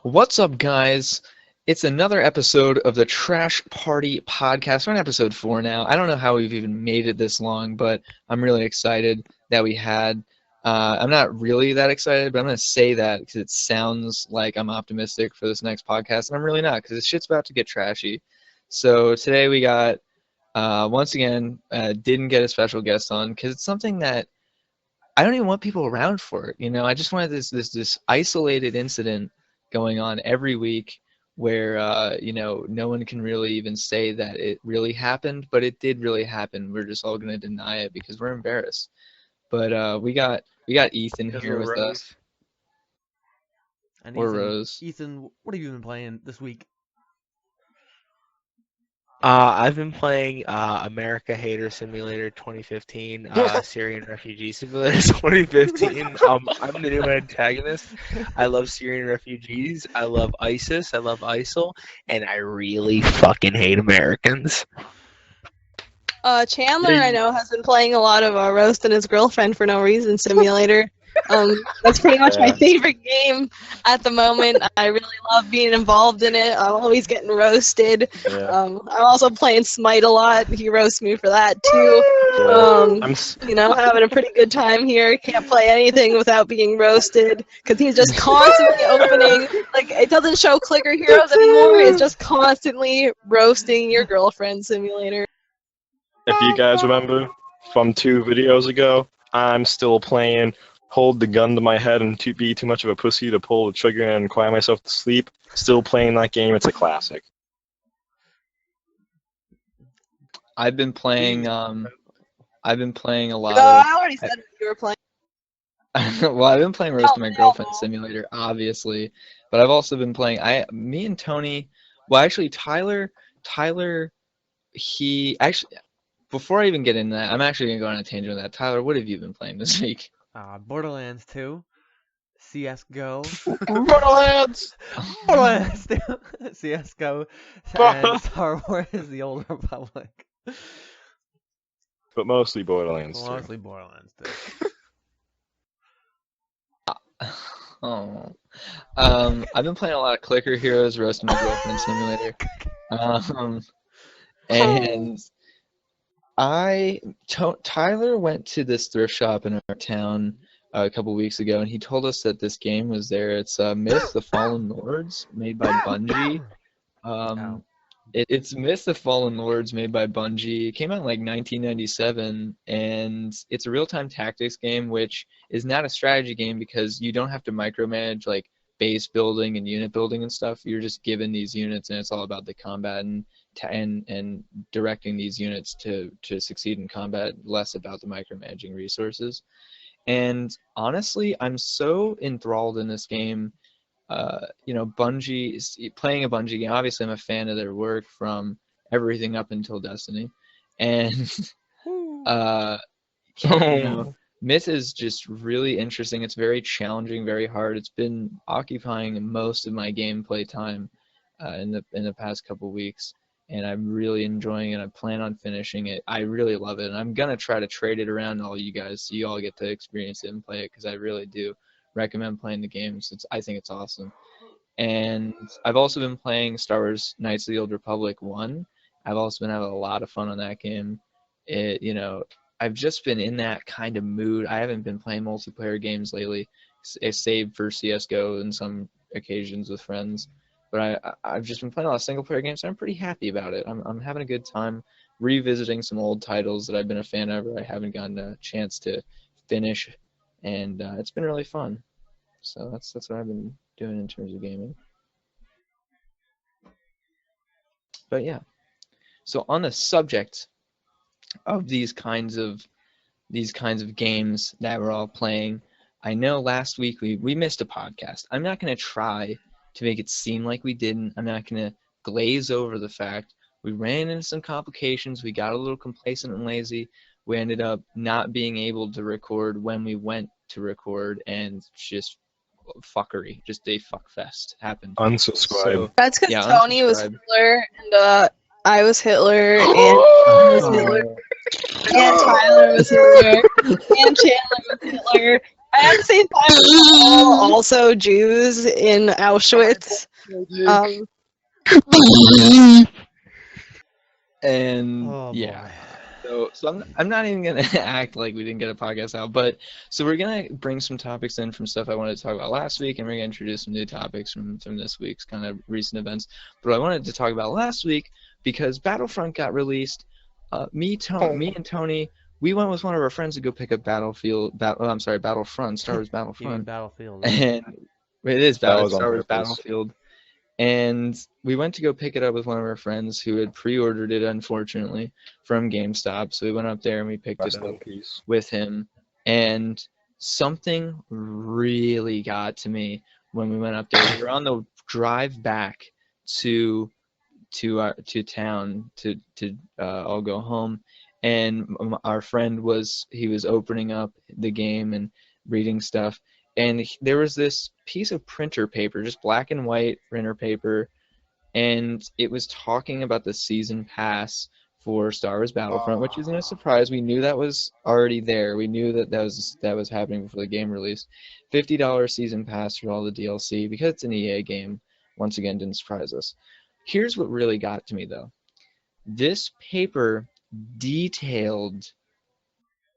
What's up, guys? It's another episode of the Trash Party Podcast. We're on episode 4 now. I don't know how we've even made it this long, but I'm really excited that we had. I'm not really that excited, but I'm going to say that because it sounds like I'm optimistic for this next podcast, and I'm really not because this shit's about to get trashy. So today we got, once again, didn't get a special guest on because it's something that I don't even want people around for it. I just wanted this isolated incident going on every week where no one can really even say that it really happened, but it did really happen. We're just all gonna deny it because we're embarrassed. But we got Ethan Because here we're with Rose. us, And or Ethan, Rose. Ethan, what have you been playing this week? I've been playing America Hater Simulator 2015, Syrian Refugee Simulator 2015. I'm the new antagonist. I love Syrian refugees. I love ISIS. I love ISIL, and I really fucking hate Americans. Chandler, I know, has been playing a lot of Roast and His Girlfriend for No Reason Simulator. That's pretty much my favorite game at the moment. I really love being involved in it. I'm always getting roasted. I'm also playing Smite a lot. He roasts me for that too. Having a pretty good time here. Can't play anything without being roasted because he's just constantly opening. Like, it doesn't show Clicker Heroes anymore. It's just constantly roasting your girlfriend simulator. If you guys remember from 2 videos ago, I'm still playing Hold the Gun to My Head and be too much of a pussy to pull the trigger and cry myself to sleep. Still playing that game. It's a classic. I've been playing a lot No, of. I already said what you were playing. Well, I've been playing Roast of My Girlfriend Simulator, obviously, but I've also been playing. Me and Tony. Well, actually, Tyler. He actually. Before I even get into that, I'm actually gonna go on a tangent with that. Tyler, what have you been playing this week? Borderlands 2, CS:GO, Borderlands! Borderlands 2, CS:GO, and Star Wars: The Old Republic. But mostly Borderlands 2. Mostly Borderlands 2. Oh, I've been playing a lot of Clicker Heroes, Roast of My Girlfriend Simulator, and Tyler went to this thrift shop in our town a couple weeks ago, and he told us that this game was there. It's Myth: The Fallen Lords, made by Bungie. It's Myth: The Fallen Lords, made by Bungie. It came out in like 1997, and it's a real-time tactics game, which is not a strategy game because you don't have to micromanage like base building and unit building and stuff. You're just given these units, and it's all about the combat and directing these units to succeed in combat, less about the micromanaging resources. And honestly, I'm so enthralled in this game. Bungie is playing a Bungie game. Obviously, I'm a fan of their work from everything up until Destiny, and Myth is just really interesting. It's very challenging, very hard. It's been occupying most of my gameplay time in the past couple weeks, and I'm really enjoying it. I plan on finishing it. I really love it, and I'm gonna try to trade it around to all you guys so you all get to experience it and play it because I really do recommend playing the game. I think it's awesome. And I've also been playing Star Wars: Knights of the Old Republic 1. I've also been having a lot of fun on that game. I've just been in that kind of mood. I haven't been playing multiplayer games lately, save for CS:GO and some occasions with friends. But I've just been playing a lot of single-player games, and I'm pretty happy about it. I'm having a good time revisiting some old titles that I've been a fan of or I haven't gotten a chance to finish, and it's been really fun. So that's what I've been doing in terms of gaming. But yeah, so on the subject of these kinds of games that we're all playing, I know last week we missed a podcast. I'm not going to try to make it seem like we didn't. I'm not going to glaze over the fact we ran into some complications. We got a little complacent and lazy. We ended up not being able to record when we went to record, and just fuckery, just a fuck fest happened. Unsubscribe. So, That's because yeah, Tony was unsubscribe. Hitler, and I was Hitler, and I was Hitler, and Tyler was Hitler, and Chandler was Hitler, At the same time, we're all also Jews in Auschwitz. Um, And Oh yeah. boy. So I'm not even gonna act like we didn't get a podcast out, but so we're gonna bring some topics in from stuff I wanted to talk about last week, and we're gonna introduce some new topics from this week's kind of recent events. But I wanted to talk about last week because Battlefront got released. Me and Tony, we went with one of our friends to go pick up Battlefront, Star Wars You mean Battlefront, Battlefield? and it is That was on Star Wars purpose. Battlefield. And we went to go pick it up with one of our friends who had pre-ordered it, unfortunately, from GameStop. So we went up there and we picked it Rest up in peace. with him. And something really got to me when we went up there. We were on the drive back to town to all go home, and our friend was opening up the game and reading stuff, and there was this piece of printer paper, just black and white printer paper, and it was talking about the season pass for Star Wars Battlefront, which isn't a surprise. We knew that was already there. We knew that was happening before the game released. $50 season pass for all the DLC because it's an EA game. Once again, didn't surprise us. Here's what really got to me though. This paper detailed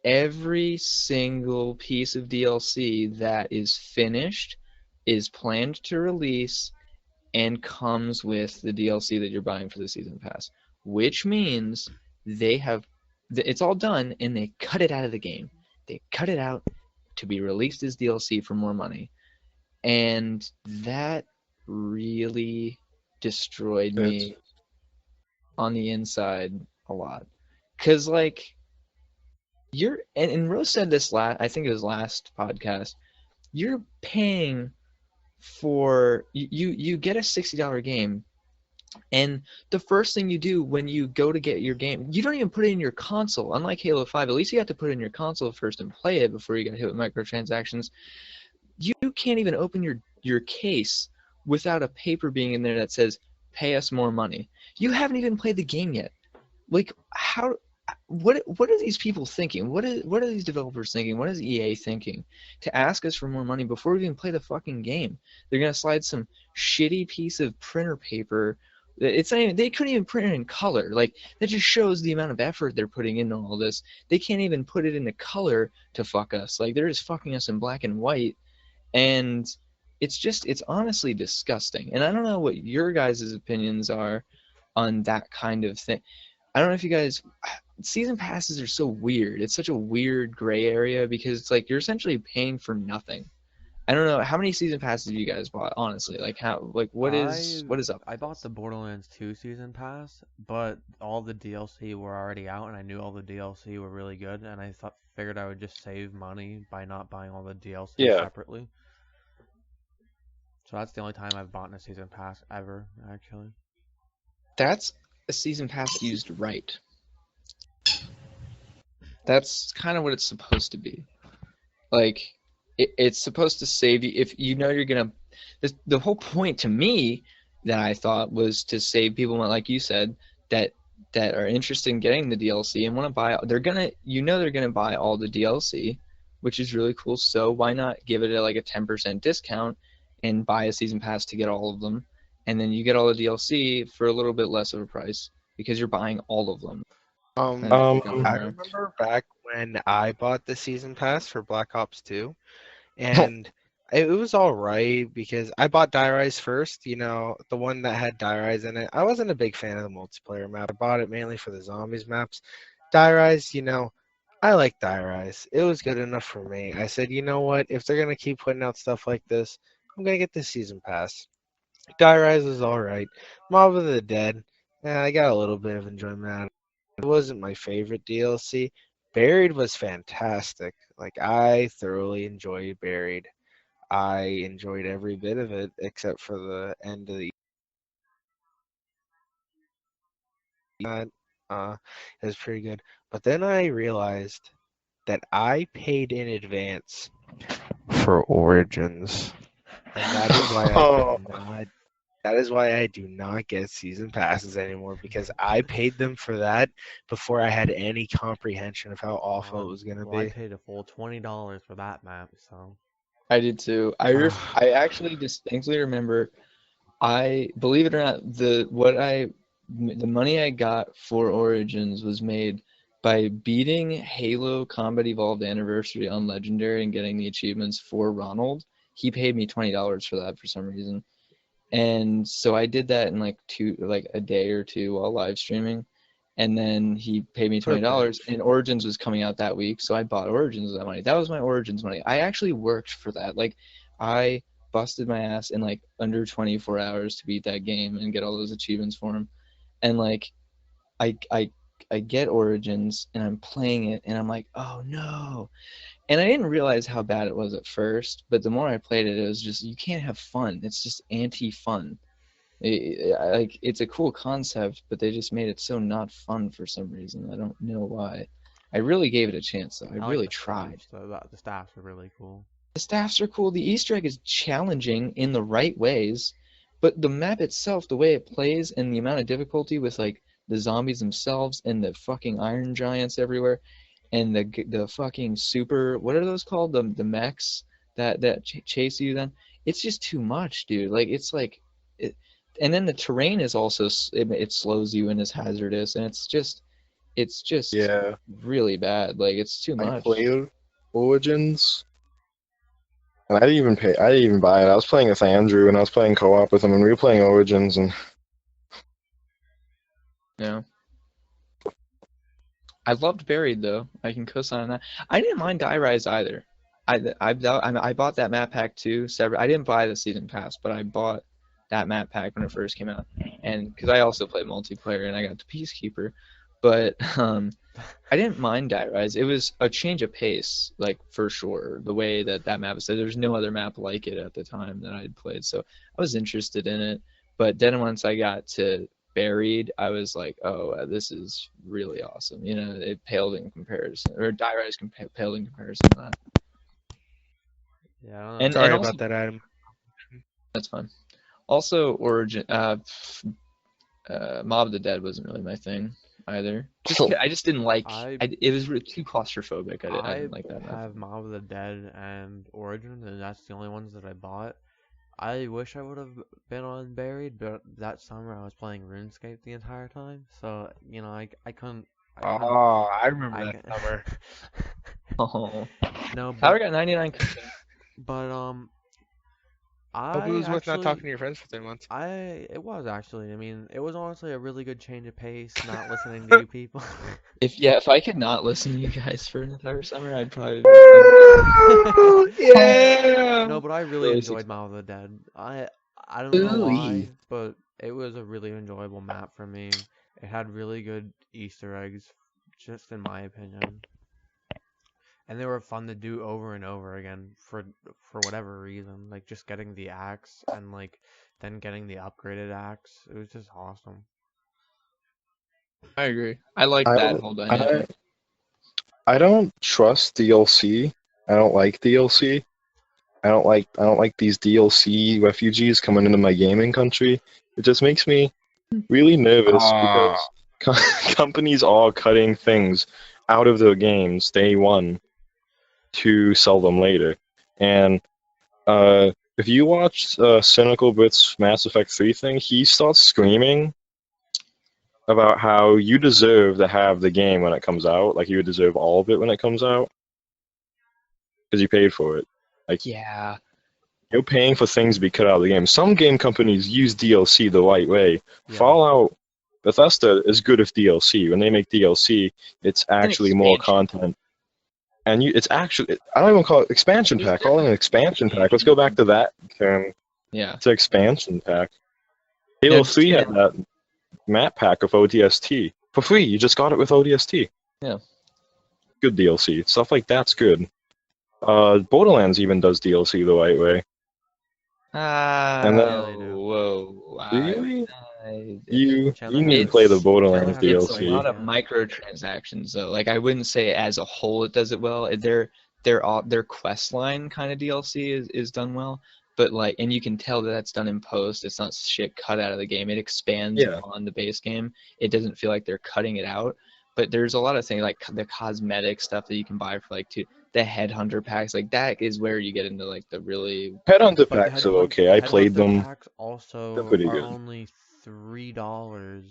every single piece of DLC that is finished, is planned to release, and comes with the DLC that you're buying for the season pass, which means it's all done and they cut it out of the game. They cut it out to be released as DLC for more money. And that really destroyed me on the inside a lot. Cause like and Rose said this I think it was last podcast, you're paying for you get a $60 game, and the first thing you do when you go to get your game, you don't even put it in your console. Unlike Halo 5, at least you have to put it in your console first and play it before you get hit with microtransactions. You can't even open your case without a paper being in there that says pay us more money. You haven't even played the game yet. Like what are these people thinking? What are these developers thinking? What is EA thinking to ask us for more money before we even play the fucking game? They're gonna slide some shitty piece of printer paper. It's not even, they couldn't even print it in color. Like, that just shows the amount of effort they're putting into all this. They can't even put it into color to fuck us. Like, they're just fucking us in black and white. And it's honestly disgusting. And I don't know what your guys' opinions are on that kind of thing. I don't know if you guys, season passes are so weird. It's such a weird gray area because it's like you're essentially paying for nothing. I don't know, how many season passes have you guys bought, honestly? Like what is up? I bought the Borderlands 2 season pass, but all the DLC were already out, and I knew all the DLC were really good, and I figured I would just save money by not buying all the DLC separately. So that's the only time I've bought a season pass ever, actually. That's a season pass used right. That's kind of what it's supposed to be. Like, it's supposed to save you if you know you're gonna. The whole point to me that I thought was to save people, like you said, that are interested in getting the DLC and want to buy. They're gonna buy all the DLC, which is really cool. So why not give it like a 10% discount and buy a season pass to get all of them, and then you get all the DLC for a little bit less of a price because you're buying all of them. I remember back when I bought the season pass for Black Ops 2, and it was all right because I bought Die Rise first, the one that had Die Rise in it. I wasn't a big fan of the multiplayer map. I bought it mainly for the zombies maps. Die Rise, I like Die Rise. It was good enough for me. I said, you know what? If they're going to keep putting out stuff like this, I'm going to get this season pass. Die Rise was all right. Mob of the Dead, I got a little bit of enjoyment out of it. It wasn't my favorite DLC. Buried was fantastic. Like, I thoroughly enjoyed Buried. I enjoyed every bit of it except for the end of the it was pretty good. But then I realized that I paid in advance for Origins. And that is why I could not That is why I do not get season passes anymore, because I paid them for that before I had any comprehension of how awful it was going to Well, I be. paid a full $20 for that map, so. I did too. I actually distinctly remember. I believe it or not, the money I got for Origins was made by beating Halo Combat Evolved Anniversary on Legendary and getting the achievements for Ronald. He paid me $20 for that for some reason. And so I did that in like a day or two while live streaming. And then he paid me What a $20 bitch. and Origins was coming out that week, so I bought Origins with that money. That was my Origins money. I actually worked for that. Like I busted my ass in like under 24 hours to beat that game and get all those achievements for him. And like I I I get Origins and I'm playing it and I'm like, "Oh no." And I didn't realize how bad it was at first, but the more I played it, it was just you can't have fun. It's just anti-fun. Like it's a cool concept, but they just made it so not fun for some reason. I don't know why. I really gave it a chance though. I I like really the tried. staffs, though. The staffs are really cool. The staffs are cool. The Easter egg is challenging in the right ways, but the map itself, the way it plays, and the amount of difficulty with like the zombies themselves and the fucking iron giants everywhere, and the fucking super, what are those called? The mechs that chase you. Then it's just too much, dude. Like it's like it, and then the terrain is also it slows you and is hazardous, and it's just Yeah, really bad. Like it's too I much. played Origins, and I didn't even pay. I didn't even buy it. I was playing with Andrew, and I was playing co-op with him, and we were playing Origins, and Yeah. I loved Buried though. I can co-sign on that. I didn't mind Die Rise either. I bought that map pack too. Separate. I didn't buy the season pass, but I bought that map pack when it first came out, and because I also played multiplayer and I got the Peacekeeper, but I didn't mind Die Rise. It was a change of pace, like for sure. The way that map is said, there's no other map like it at the time that I had played, so I was interested in it. But then once I got to Buried, I was like, oh, this is really awesome. You know, it paled in comparison, or Die Rise paled in comparison to that. Yeah, I don't know. And Sorry also about that, Adam. that's fun. Also, Mob of the Dead wasn't really my thing either. I just didn't like. I It was too claustrophobic. I I didn't like that map. have Mob of the Dead and Origin, and that's the only ones that I bought. I wish I would have been on Buried, but that summer I was playing RuneScape the entire time, so you know I couldn't. Oh, I remember I that can, summer. Oh, no, Tyler got 99 cooking. but Hope it I was worth not talking actually to your friends for 3 months. it was actually. I mean, it was honestly a really good change of pace, not listening to you people. If I could not listen to you guys for an entire summer, I'd probably Yeah. No, but I really really enjoyed Mob of the Dead. I don't know why, but it was a really enjoyable map for me. It had really good Easter eggs, just in my opinion. And they were fun to do over and over again for whatever reason. Like just getting the axe and like then getting the upgraded axe. It was just awesome. I agree. I like I that don't, whole I, dynamic. I don't trust DLC. I don't like DLC. I don't like these DLC refugees coming into my gaming country. It just makes me really nervous because companies are cutting things out of their games day one to sell them later. And if you watch Cynical Bit's Mass Effect 3 thing, he starts screaming about how you deserve to have the game when it comes out. Like, you deserve all of it when it comes out because you paid for it. Like, Yeah. you're paying for things to be cut out of the game. Some game companies use DLC the right way. Yeah. Fallout, Bethesda is good at DLC. When they make DLC, it's An actually more expansion. content. And it's actually, I don't even call it expansion pack. Call it an expansion pack. Let's go back to that term. Yeah. It's an expansion pack. Halo 3 had that map pack of ODST for free. You just got it with ODST. Yeah. Good DLC. Stuff like that's good. Borderlands even does DLC the right way. And then, Yeah, they do. Whoa. really? I- You Chandler need to It's- play the Borderlands Chandler has It's a played DLC. lot of yeah. microtransactions though. Like I wouldn't say as a whole it does it well. Their quest line kind of DLC is done well, but like, and you can tell that that's done in post. It's not shit cut out of the game. It expands Yeah. on the base game. It doesn't feel like they're cutting it out. But there's a lot of things like the cosmetic stuff that you can buy for like the headhunter packs. Like that is where you get into like the really. Headhunter But packs are okay. I played Headhunter them. packs They're also pretty are good. only $3,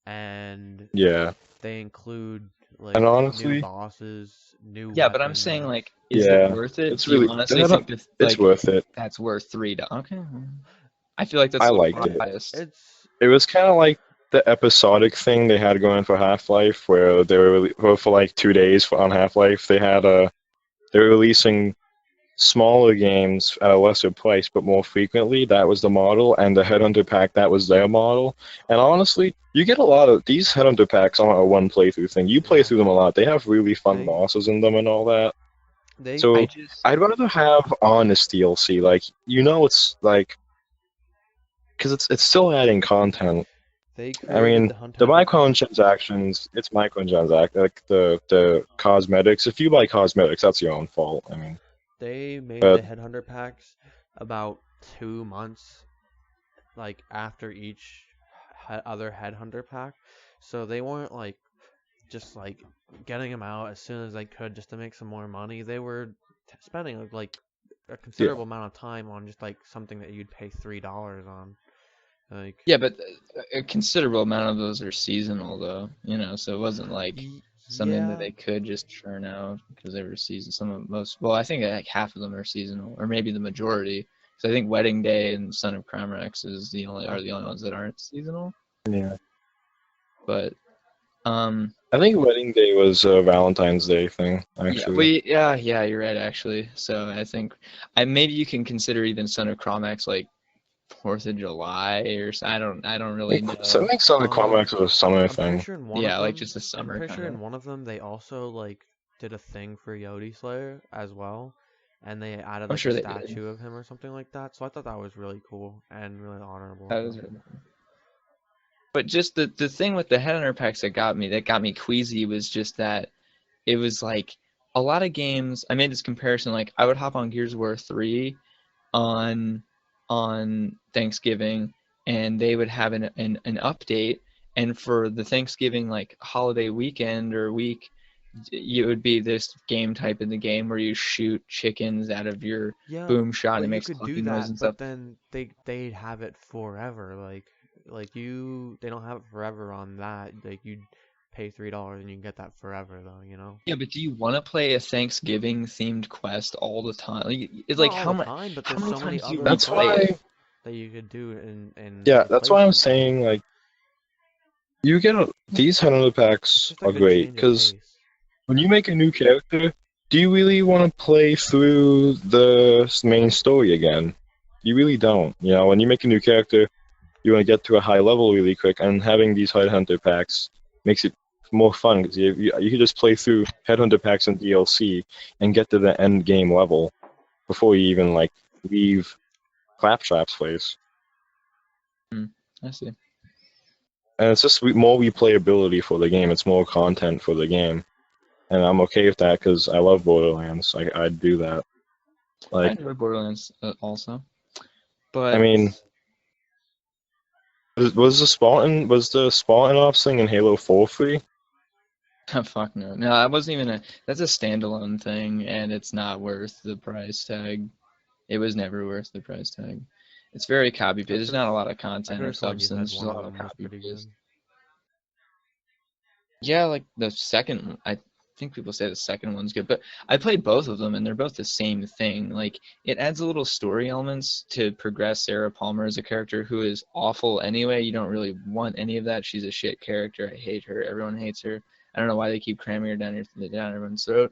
and Yeah. they include like And new honestly, bosses, new Yeah, but I'm saying weapons. like, is yeah, it worth it? it's Do you really honestly think that it's like worth it. that's worth $3? Okay, I feel like that's I a little liked it. biased. It's It was kind of like the episodic thing they had going for Half-Life, where they were for like 2 days on Half-Life. They were releasing smaller games at a lesser price, but more frequently. That was the model, and the Headhunter pack, that was their model. And honestly, you get a lot of these Headhunter packs aren't a one playthrough thing. You play through them a lot. They have really fun They- bosses in them and all that. they So I just I'd rather have honest DLC, like it's like because it's still adding content. they I created mean, the Hunt the Hunter pack. microtransactions, it's microtransact like the cosmetics. If you buy cosmetics, that's your own fault. I mean, They made but the Headhunter packs about 2 months, like after each other Headhunter pack, so they weren't like just like getting them out as soon as they could just to make some more money. They were spending like a considerable amount of time on just like something that you'd pay $3 on. Like yeah, but a considerable amount of those are seasonal though, so it wasn't like something that yeah, they could just churn out because they were season. Well, I think like half of them are seasonal, or maybe the majority. So I think Wedding Day and Son of Cramrex are the only ones that aren't seasonal. yeah, But I think Wedding Day was a Valentine's Day thing, actually. yeah, you're right actually. So I think maybe you can consider even Son of Cramrex like 4th of July I don't really know. So I think Summer Comics was a summer I'm pretty thing. sure in one Yeah, of like them, just a I'm summer pretty sure kind in of. one of them they also like did a thing for Yodi Slayer as well, and they added I'm like sure a they did. statue of him or something like that. So I thought that was really cool and really honorable. That was really cool. But just the thing with the Headhunter packs that got me queasy was just that it was like a lot of games. I made this comparison, like I would hop on Gears of War 3 on Thanksgiving, and they would have an update, and for the Thanksgiving like holiday weekend or week, it would be this game type in the game where you shoot chickens out of your Yeah, boom shot and but it you makes could do clucking noise that, and stuff. but then they'd have it forever. Like they don't have it forever on that. Like you'd pay $3 and you can get that forever though. You know. Yeah, but do you want to play a Thanksgiving themed quest all the time? Like, it's Not like all how the much? time, but How there's many so many times do you other That's replay why, it? that you could do in yeah, other that's why I'm places. saying like you get these Headhunter It's packs just a are good great change of because pace. when you make a new character, do you really want to play through the main story again? You really don't. When you make a new character, you want to get to a high level really quick, and having these Headhunter packs makes it more fun because you can just play through Headhunter packs and DLC and get to the end game level before you even like leave Claptrap's place. I see. And it's just more replayability for the game. It's more content for the game, and I'm okay with that because I love Borderlands. I'd do that. I Like, enjoy Borderlands also, I but mean, was the Spartan Ops thing in Halo 4 free? fuck no. No, that wasn't even that's a standalone thing, and it's not worth the price tag. It was never worth the price tag. It's very copy paste. There's not a lot of I content could or have sworn you said substance, just one a of lot of them was copy pretty paste. good. Yeah, like the second, I think people say the second one's good, but I played both of them and they're both the same thing. Like it adds a little story elements to progress Sarah Palmer as a character who is awful anyway. You don't really want any of that. She's a shit character. I hate her. Everyone hates her. I don't know why they keep cramming her down everyone's throat.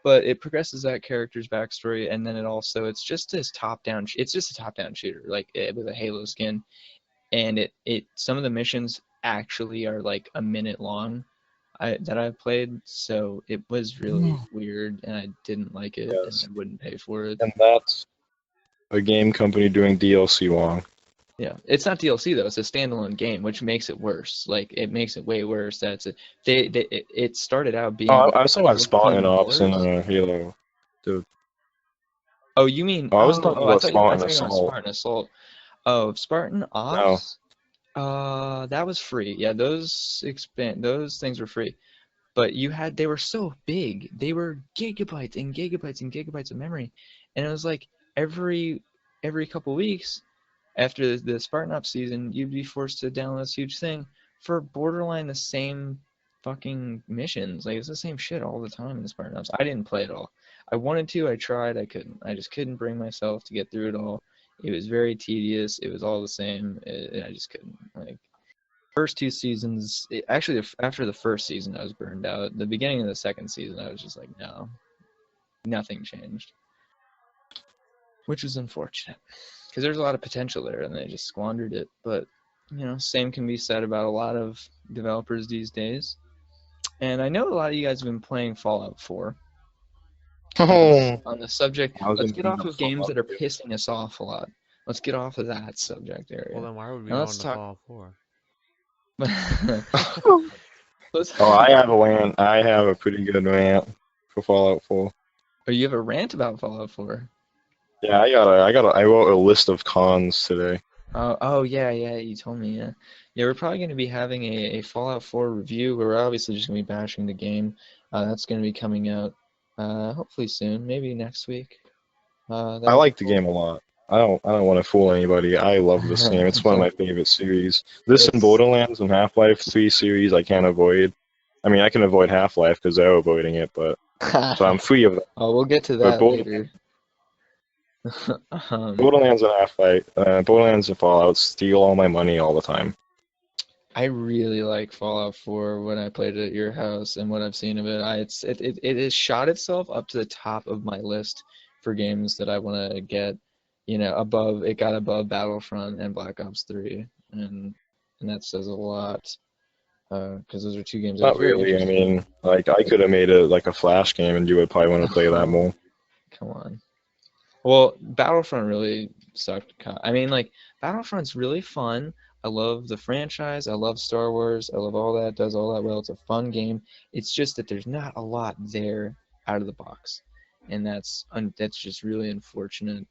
But it progresses that character's backstory, and then it's just a top down shooter, like with a Halo skin, and it some of the missions actually are like a minute long. That I've played, so it was really weird, and I didn't like it, Yes. and I wouldn't pay for it. And that's a game company doing DLC wrong. Yeah, it's not DLC though; it's a standalone game, which makes it worse. Like it makes it way worse. It started out being. Oh, I was talking about 15 Spartan Ops in hours. Halo, dude. Oh, you mean? Oh, I was talking I about thought you were Spartan talking about Assault. Spartan Assault. Oh, Spartan No. Ops. That was free. Yeah, those things were free. But they were so big. They were gigabytes and gigabytes and gigabytes of memory, and it was like every couple weeks after the Spartan Ops season, you'd be forced to download this huge thing for borderline the same fucking missions. Like it's the same shit all the time in the Spartan Ops. I didn't play it all. I wanted to. I tried. I couldn't. I just couldn't bring myself to get through it all. It was very tedious. It was all the same. I just couldn't. Like first two seasons, actually after the first season, I was burned out. The beginning of the second season, I was just like, no, nothing changed, which was unfortunate because there's a lot of potential there, and they just squandered it. But same can be said about a lot of developers these days. And I know a lot of you guys have been playing Fallout 4. Oh, On the subject, I was let's in get off of games Fallout that are 2. pissing us off a lot. Let's get off of that subject area. Well, then why would we Now go let's into talk. Fallout 4? Oh, I have a pretty good rant for Fallout 4. Oh, you have a rant about Fallout 4? Yeah, I wrote a list of cons today. Oh yeah, you told me, yeah. Yeah, we're probably going to be having a Fallout 4 review where we're obviously just going to be bashing the game. That's going to be coming out hopefully soon, maybe next week. I That'd like be the cool. game a lot. I don't want to fool anybody. I love this game. It's one of my favorite series. This and It's Borderlands and Half-Life 3 series I can't avoid. I mean, I can avoid Half-Life because they're avoiding it, but so I'm free of that. Oh, we'll get to But that later. Borderlands and Half-Life, Borderlands and Fallout steal all my money all the time. I really like Fallout 4 when I played it at your house and what I've seen of it. It has shot itself up to the top of my list for games that I want to get, above. It got above Battlefront and Black Ops 3, and that says a lot because those are two games I was Not very really. I interested in. mean, like I could have made it like a Flash game, and you would probably want to play that more. Come on. Well, Battlefront really sucked. I mean, like, Battlefront's really fun. I love the franchise. I love Star Wars. I love all that. It does all that well. It's a fun game. It's just that there's not a lot there out of the box, and that's just really unfortunate.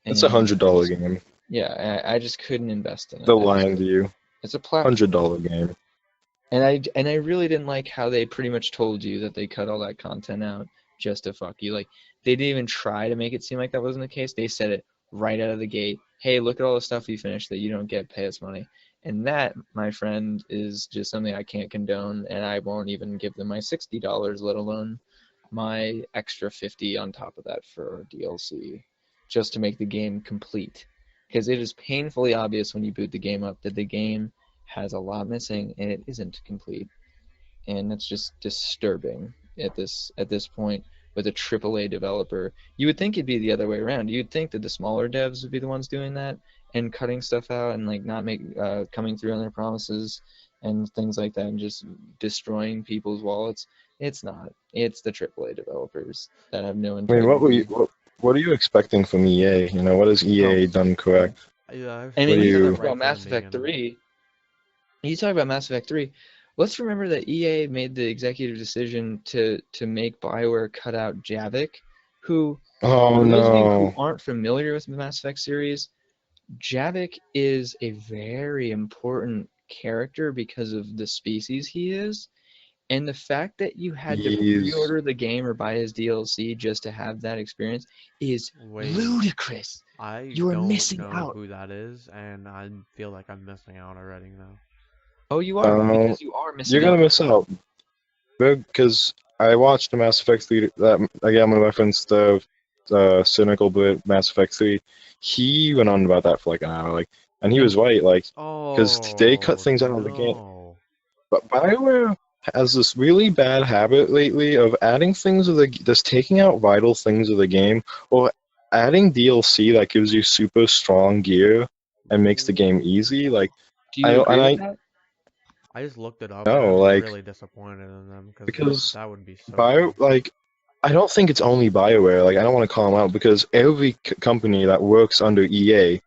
It's $100 game. Yeah, I just couldn't invest in it. They're lying to you. It's a platform. $100 game. And I really didn't like how they pretty much told you that they cut all that content out just to fuck you. Like, they didn't even try to make it seem like that wasn't the case. They said it right out of the gate. Hey, look at all the stuff you finished that you don't get. Pay us money. And that, my friend, is just something I can't condone, and I won't even give them my $60, let alone my extra 50 on top of that for DLC, just to make the game complete. Because it is painfully obvious when you boot the game up that the game has a lot missing and it isn't complete. And that's just disturbing at this point with a AAA developer. You would think it'd be the other way around. You'd think that the smaller devs would be the ones doing that and cutting stuff out and like not coming through on their promises and things like that and just destroying people's wallets. It's not. It's the AAA developers that have no I integrity. mean, what are you expecting from EA? What has EA done correct? Yeah, I mean, you you talk about Mass Effect 3. You talk about Mass Effect 3. Let's remember that EA made the executive decision to make BioWare cut out Javik, who, for those of you who aren't familiar with the Mass Effect series, Javik is a very important character because of the species he is. And the fact that you had to pre-order the game or buy his DLC just to have that experience is ludicrous. You are missing out. Who that is, and I feel like I'm missing out already now. Oh, you are, because you are missing out. You're gonna miss out. Because I watched the Mass Effect 3, that, again, I'm gonna reference the cynical bit, Mass Effect 3. He went on about that for like an hour, and he was right, because they cut things out of the game. But BioWare has this really bad habit lately of adding things just taking out vital things of the game, or adding DLC that gives you super strong gear and makes the game easy. Do you agree with that? I just looked it up. No, and I'm really disappointed in them because that would be so. I don't think it's only BioWare. I don't want to call them out because every company that works under EA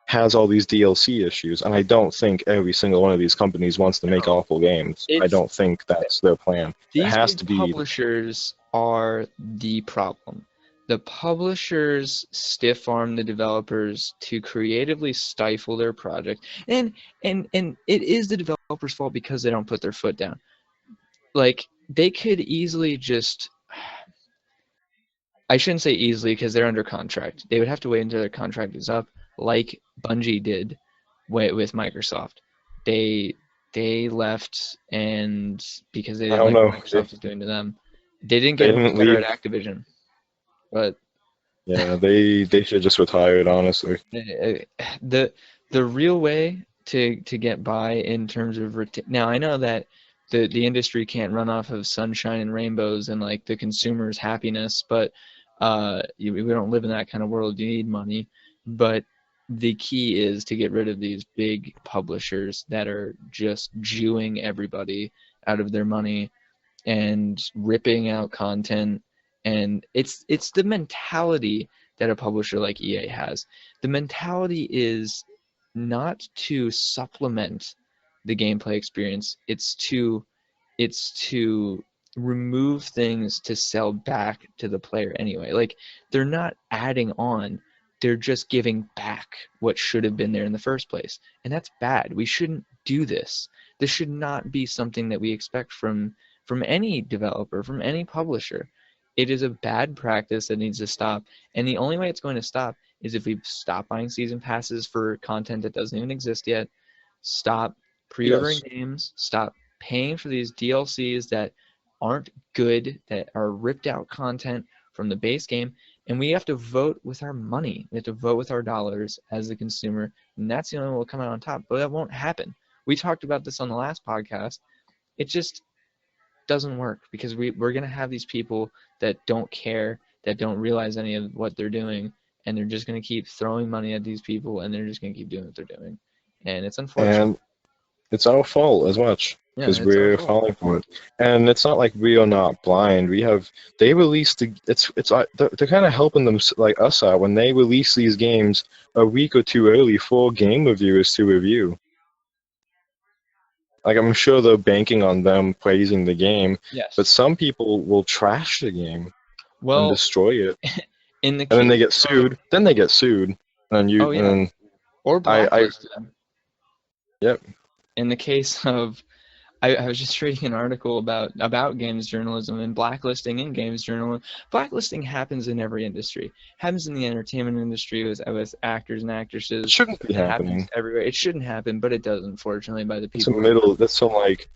has all these DLC issues, and I don't think every single one of these companies wants to make awful games. I don't think that's their plan. These it has to be. Publishers are the problem. the publishers stiff arm the developers to creatively stifle their project, and it is the developers' fault because they don't put their foot down. Like, they could easily just, I shouldn't say easily because they're under contract. They would have to wait until their contract is up, like Bungie did with Microsoft. They they left, and because they I didn't don't like what know. Microsoft was doing to them, they didn't They get didn't better leave. at Activision. But Yeah, they should just retire it, honestly. the real way to get by in terms of now, I know that the industry can't run off of sunshine and rainbows and like the consumer's happiness, but we don't live in that kind of world. You need money, but the key is to get rid of these big publishers that are just Jewing everybody out of their money and ripping out content. And it's the mentality that a publisher like EA has. The mentality is not to supplement the gameplay experience. It's to remove things to sell back to the player anyway. Like, they're not adding on, they're just giving back what should have been there in the first place. And that's bad. We shouldn't do this. This should not be something that we expect from any developer, from any publisher. It is a bad practice that needs to stop. And the only way it's going to stop is if we stop buying season passes for content that doesn't even exist yet, stop pre-ordering games, stop paying for these DLCs that aren't good, that are ripped out content from the base game, and we have to vote with our money. We have to vote with our dollars as the consumer, and that's the only one that will come out on top. But that won't happen. We talked about this on the last podcast. It just doesn't work because we're going to have these people that don't care, that don't realize any of what they're doing, and they're just going to keep throwing money at these people, and they're just going to keep doing what they're doing. And it's unfortunate. And it's our fault as much Yeah, because it's our we're fault. falling for it. And it's not like we are not blind. They released they're kind of helping them like us out when they release these games a week or two early for game reviewers to review. Like, I'm sure they're banking on them praising the game, Yes. but some people will trash the game and Well, destroy it, in the and then they case get sued. Then they get sued, and Oh, yeah. and or blacklisted. Yep. In the case of, I was just reading an article about games journalism and blacklisting in games journalism. Blacklisting happens in every industry. Happens in the entertainment industry with actors and actresses. It shouldn't be It happens happening. everywhere. It shouldn't happen, but it does, unfortunately, by the It's people. That's some like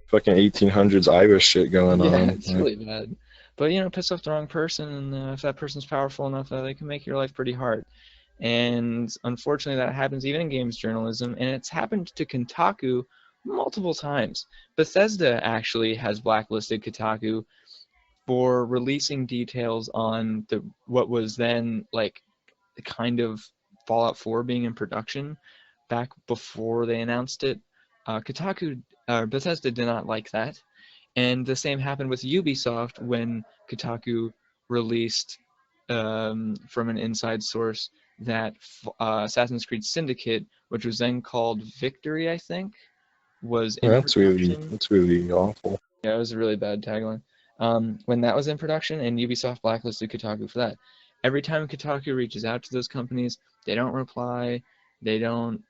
fucking 1800s Irish shit going Yeah, on. it's really bad. But piss off the wrong person, and if that person's powerful enough, they can make your life pretty hard. And unfortunately, that happens even in games journalism, and it's happened to Kotaku multiple times. Bethesda actually has blacklisted Kotaku for releasing details on what was then like kind of Fallout 4 being in production back before they announced it. Bethesda did not like that. And the same happened with Ubisoft when Kotaku released from an inside source that Assassin's Creed Syndicate, which was then called Victory, I think, was in production. That's really awful. Yeah, it was a really bad tagline. When that was in production, and Ubisoft blacklisted Kotaku for that. Every time Kotaku reaches out to those companies, they don't reply. They don't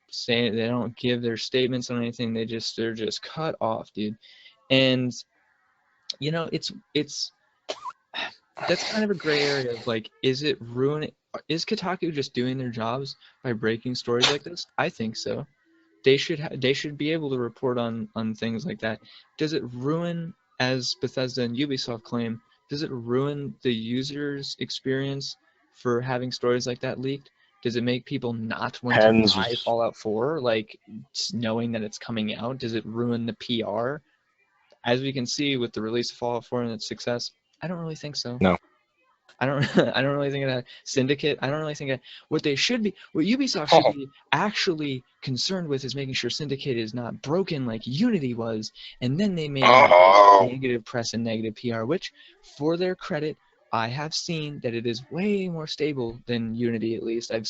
give their statements on anything. They're just cut off, dude. And it's that's kind of a gray area of like, is Kotaku just doing their jobs by breaking stories like this? I think so. They should be able to report on things like that. Does it ruin, as Bethesda and Ubisoft claim, does it ruin the user's experience for having stories like that leaked? Does it make people not want to buy Fallout 4, like knowing that it's coming out? Does it ruin the PR? As we can see with the release of Fallout 4 and its success, I don't really think so. No. I don't really think that Syndicate. I don't really think that what Ubisoft should be actually concerned with is making sure Syndicate is not broken like Unity was, and then they make negative press and negative PR. Which, for their credit, I have seen that it is way more stable than Unity. At least I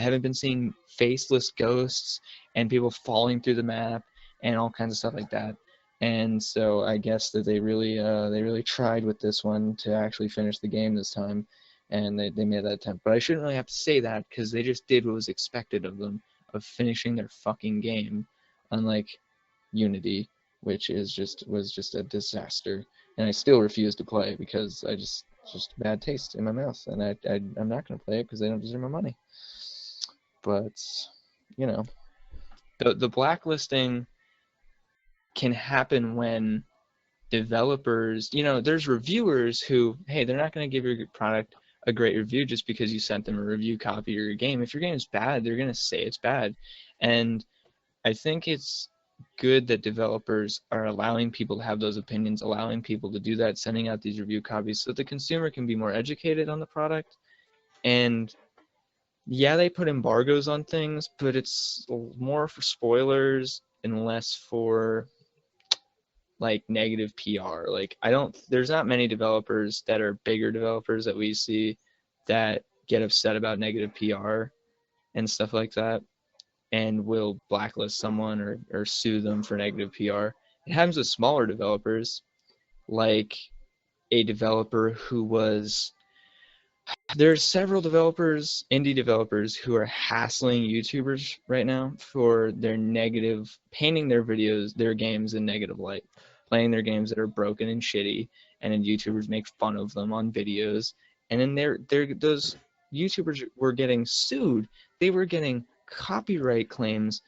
haven't been seeing faceless ghosts and people falling through the map and all kinds of stuff like that. And so I guess that they really tried with this one to actually finish the game this time, and they made that attempt. But I shouldn't really have to say that because they just did what was expected of them, of finishing their fucking game, unlike Unity, which was just a disaster. And I still refuse to play because it's just bad taste in my mouth, and I'm not gonna play it because they don't deserve my money. But you know, the blacklisting can happen when developers, there's reviewers who, hey, they're not going to give your product a great review just because you sent them a review copy of your game. If your game is bad, they're going to say it's bad. And I think it's good that developers are allowing people to have those opinions, allowing people to do that, sending out these review copies so that the consumer can be more educated on the product. And yeah, they put embargoes on things, but it's more for spoilers and less for like negative PR. Like there's not many developers that are bigger developers that we see that get upset about negative PR and stuff like that and will blacklist someone or sue them for negative PR. It happens with smaller developers, like a developer who was there's several developers, indie developers, who are hassling YouTubers right now for their painting their videos, their games in negative light, playing their games that are broken and shitty, and then YouTubers make fun of them on videos, and then those YouTubers were getting sued. They were getting copyright claims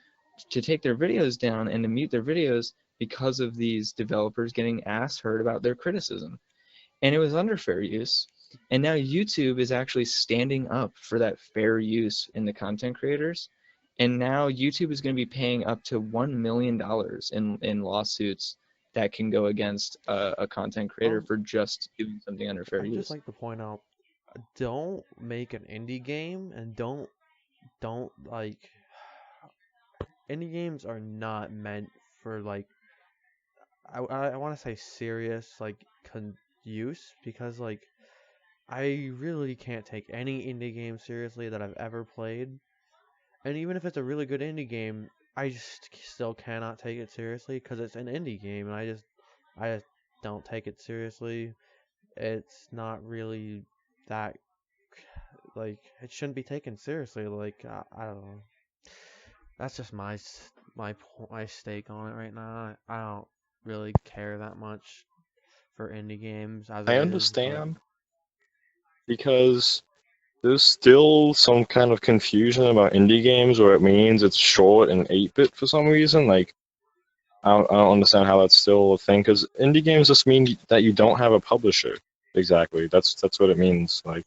to take their videos down and to mute their videos because of these developers getting heard about their criticism. And it was under fair use. And now YouTube is actually standing up for that fair use in the content creators. And now YouTube is going to be paying up to $1 million in lawsuits that can go against a content creator for just doing something under fair use. I'd just like to point out, don't make an indie game, and don't like, indie games are not meant for like, I want to say serious like use, because like I really can't take any indie game seriously that I've ever played. And even if it's a really good indie game, I just still cannot take it seriously because it's an indie game, and I just don't take it seriously. It's not really that, like, it shouldn't be taken seriously. Like, I don't know. That's just my stake on it right now. I don't really care that much for indie games as I it is, understand because there's still some kind of confusion about indie games where it means it's short and 8-bit for some reason. Like, I don't understand how that's still a thing, because indie games just mean that you don't have a publisher. Exactly. That's what it means. Like,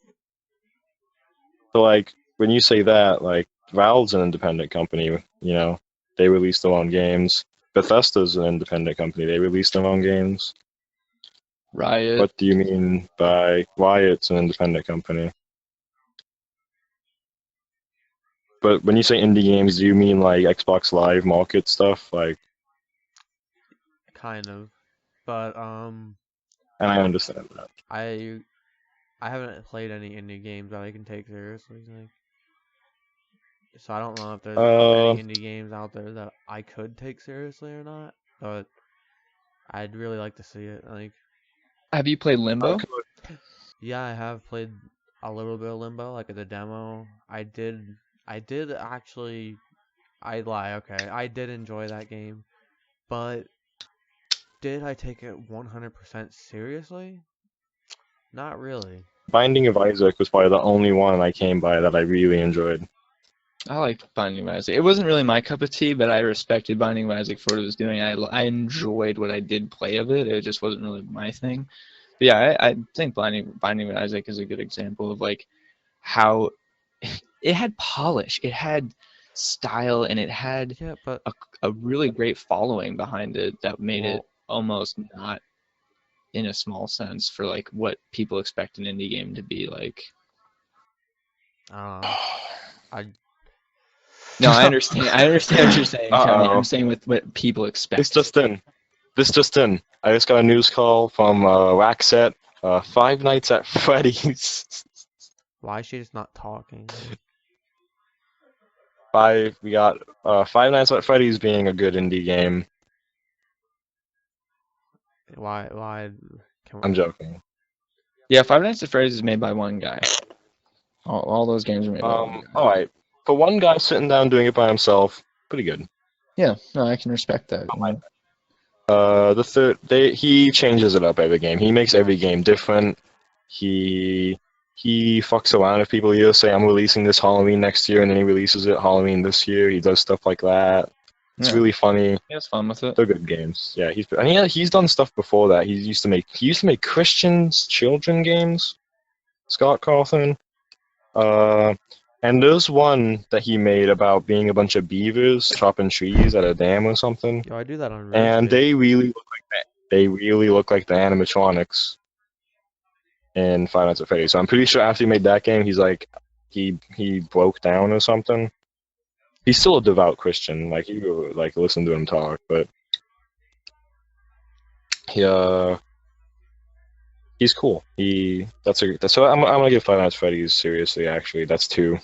so like when you say that, like Valve's an independent company, they release their own games. Bethesda's an independent company, they release their own games. Riot. What do you mean by Riot's an independent company? But when you say indie games, do you mean like Xbox Live Market stuff? Like, kind of. But and I understand that. I haven't played any indie games that I can take seriously. Like, so I don't know if there's any indie games out there that I could take seriously or not. But I'd really like to see it. Like, have you played Limbo? Yeah, I have played a little bit of Limbo, like the demo. I did actually. I'd lie. Okay, I did enjoy that game, but did I take it 100% seriously? Not really. Binding of Isaac was probably the only one I came by that I really enjoyed. I liked Binding of Isaac. It wasn't really my cup of tea, but I respected Binding of Isaac for what it was doing. I enjoyed what I did play of it. It just wasn't really my thing. But yeah, I think Binding of Isaac is a good example of like how it had polish, it had style, and it had a really great following behind it that made it almost not in a small sense for like what people expect an indie game to be like. No, I understand. I understand what you're saying, Tony. I'm saying with what people expect. This just in. I just got a news call from Rackset. Five Nights at Freddy's. Why is she just not talking? We got Five Nights at Freddy's being a good indie game. Why? I'm joking. Yeah, Five Nights at Freddy's is made by one guy. All those games are made by one guy. All right. For one guy sitting down doing it by himself, pretty good. Yeah, no, I can respect that. He changes it up every game. He makes every game different. He fucks around with people. He'll say, "I'm releasing this Halloween next year," and then he releases it Halloween this year. He does stuff like that. It's really funny. He has fun with it. They're good games. Yeah, he's done stuff before that. He used to make Christians children games. Scott Cawthon. And there's one that he made about being a bunch of beavers chopping trees at a dam or something. Yo, I do that on. And they really look like that. They really look like the animatronics in Five Nights at Freddy's. So I'm pretty sure after he made that game, he's like, he broke down or something. He's still a devout Christian. Like you like listen to him talk, but he's cool. So I'm gonna give Five Nights at Freddy's seriously. Actually, that's 2.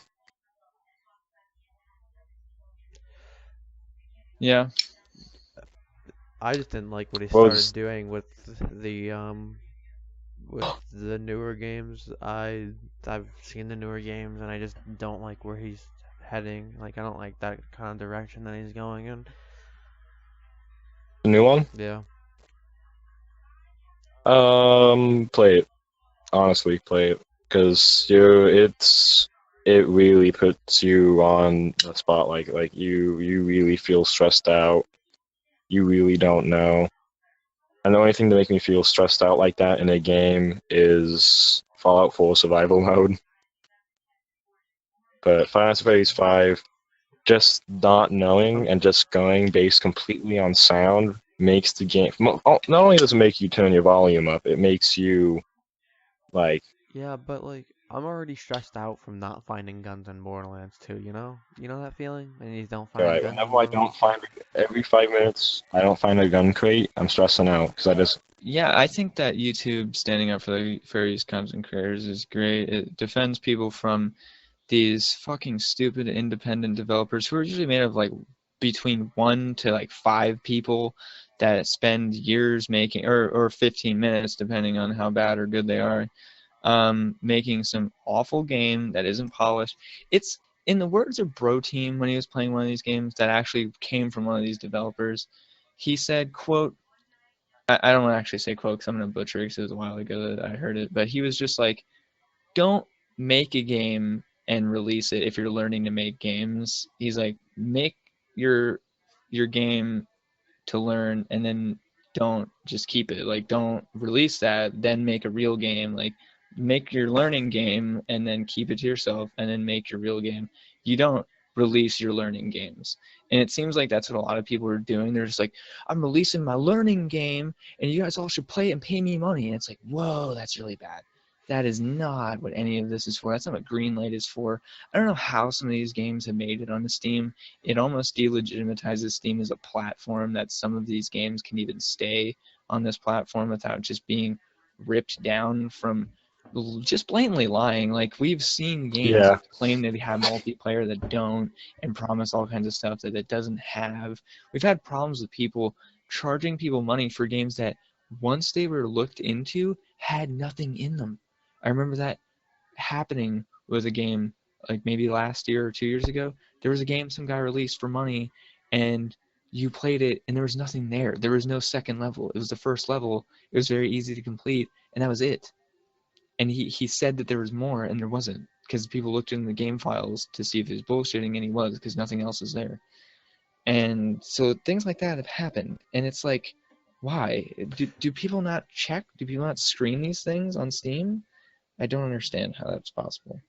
Yeah. I just didn't like what he started doing with the newer games. I've seen the newer games and I just don't like where he's heading. Like I don't like that kind of direction that he's going in. The new one? Yeah. Play it. Honestly, play it because it really puts you on the spotlight. Like you really feel stressed out. You really don't know. And the only thing to make me feel stressed out like that in a game is Fallout 4 survival mode. But Five Nights at Freddy's 5, just not knowing and just going based completely on sound makes the game. Not only does it make you turn your volume up, it makes you like. Yeah, but like I'm already stressed out from not finding guns in Borderlands 2. You know that feeling when you don't find. Right. Whenever I don't find every 5 minutes, I don't find a gun crate. I'm stressing out because I just. Yeah, I think that YouTube standing up for the various content creators is great. It defends people from these fucking stupid independent developers who are usually made of like between 1 to like 5 people that spend years making or 15 minutes depending on how bad or good they are, making some awful game that isn't polished. It's in the words of Bro Team when he was playing one of these games that actually came from one of these developers. He said, quote, I don't want to actually say quote because I'm going to butcher it because it was a while ago that I heard it, but he was just like, don't make a game and release it if you're learning to make games. He's like, make your game to learn and then don't just keep it. Like, don't release that, then make a real game. Like, make your learning game and then keep it to yourself and then make your real game. You don't release your learning games. And it seems like that's what a lot of people are doing. They're just like, I'm releasing my learning game and you guys all should play it and pay me money. And it's like, whoa, that's really bad. That is not what any of this is for. That's not what Greenlight is for. I don't know how some of these games have made it onto Steam. It almost delegitimizes Steam as a platform that some of these games can even stay on this platform without just being ripped down from just blatantly lying. Like, we've seen games that claim that they have multiplayer that don't and promise all kinds of stuff that it doesn't have. We've had problems with people charging people money for games that once they were looked into had nothing in them. I remember that happening with a game like maybe last year or 2 years ago. There was a game some guy released for money and you played it and there was nothing there. There was no second level. It was the first level. It was very easy to complete and that was it. And he said that there was more and there wasn't because people looked in the game files to see if he was bullshitting and he was because nothing else is there. And so things like that have happened and it's like, why? Do people not check? Do people not screen these things on Steam? I don't understand how that's possible.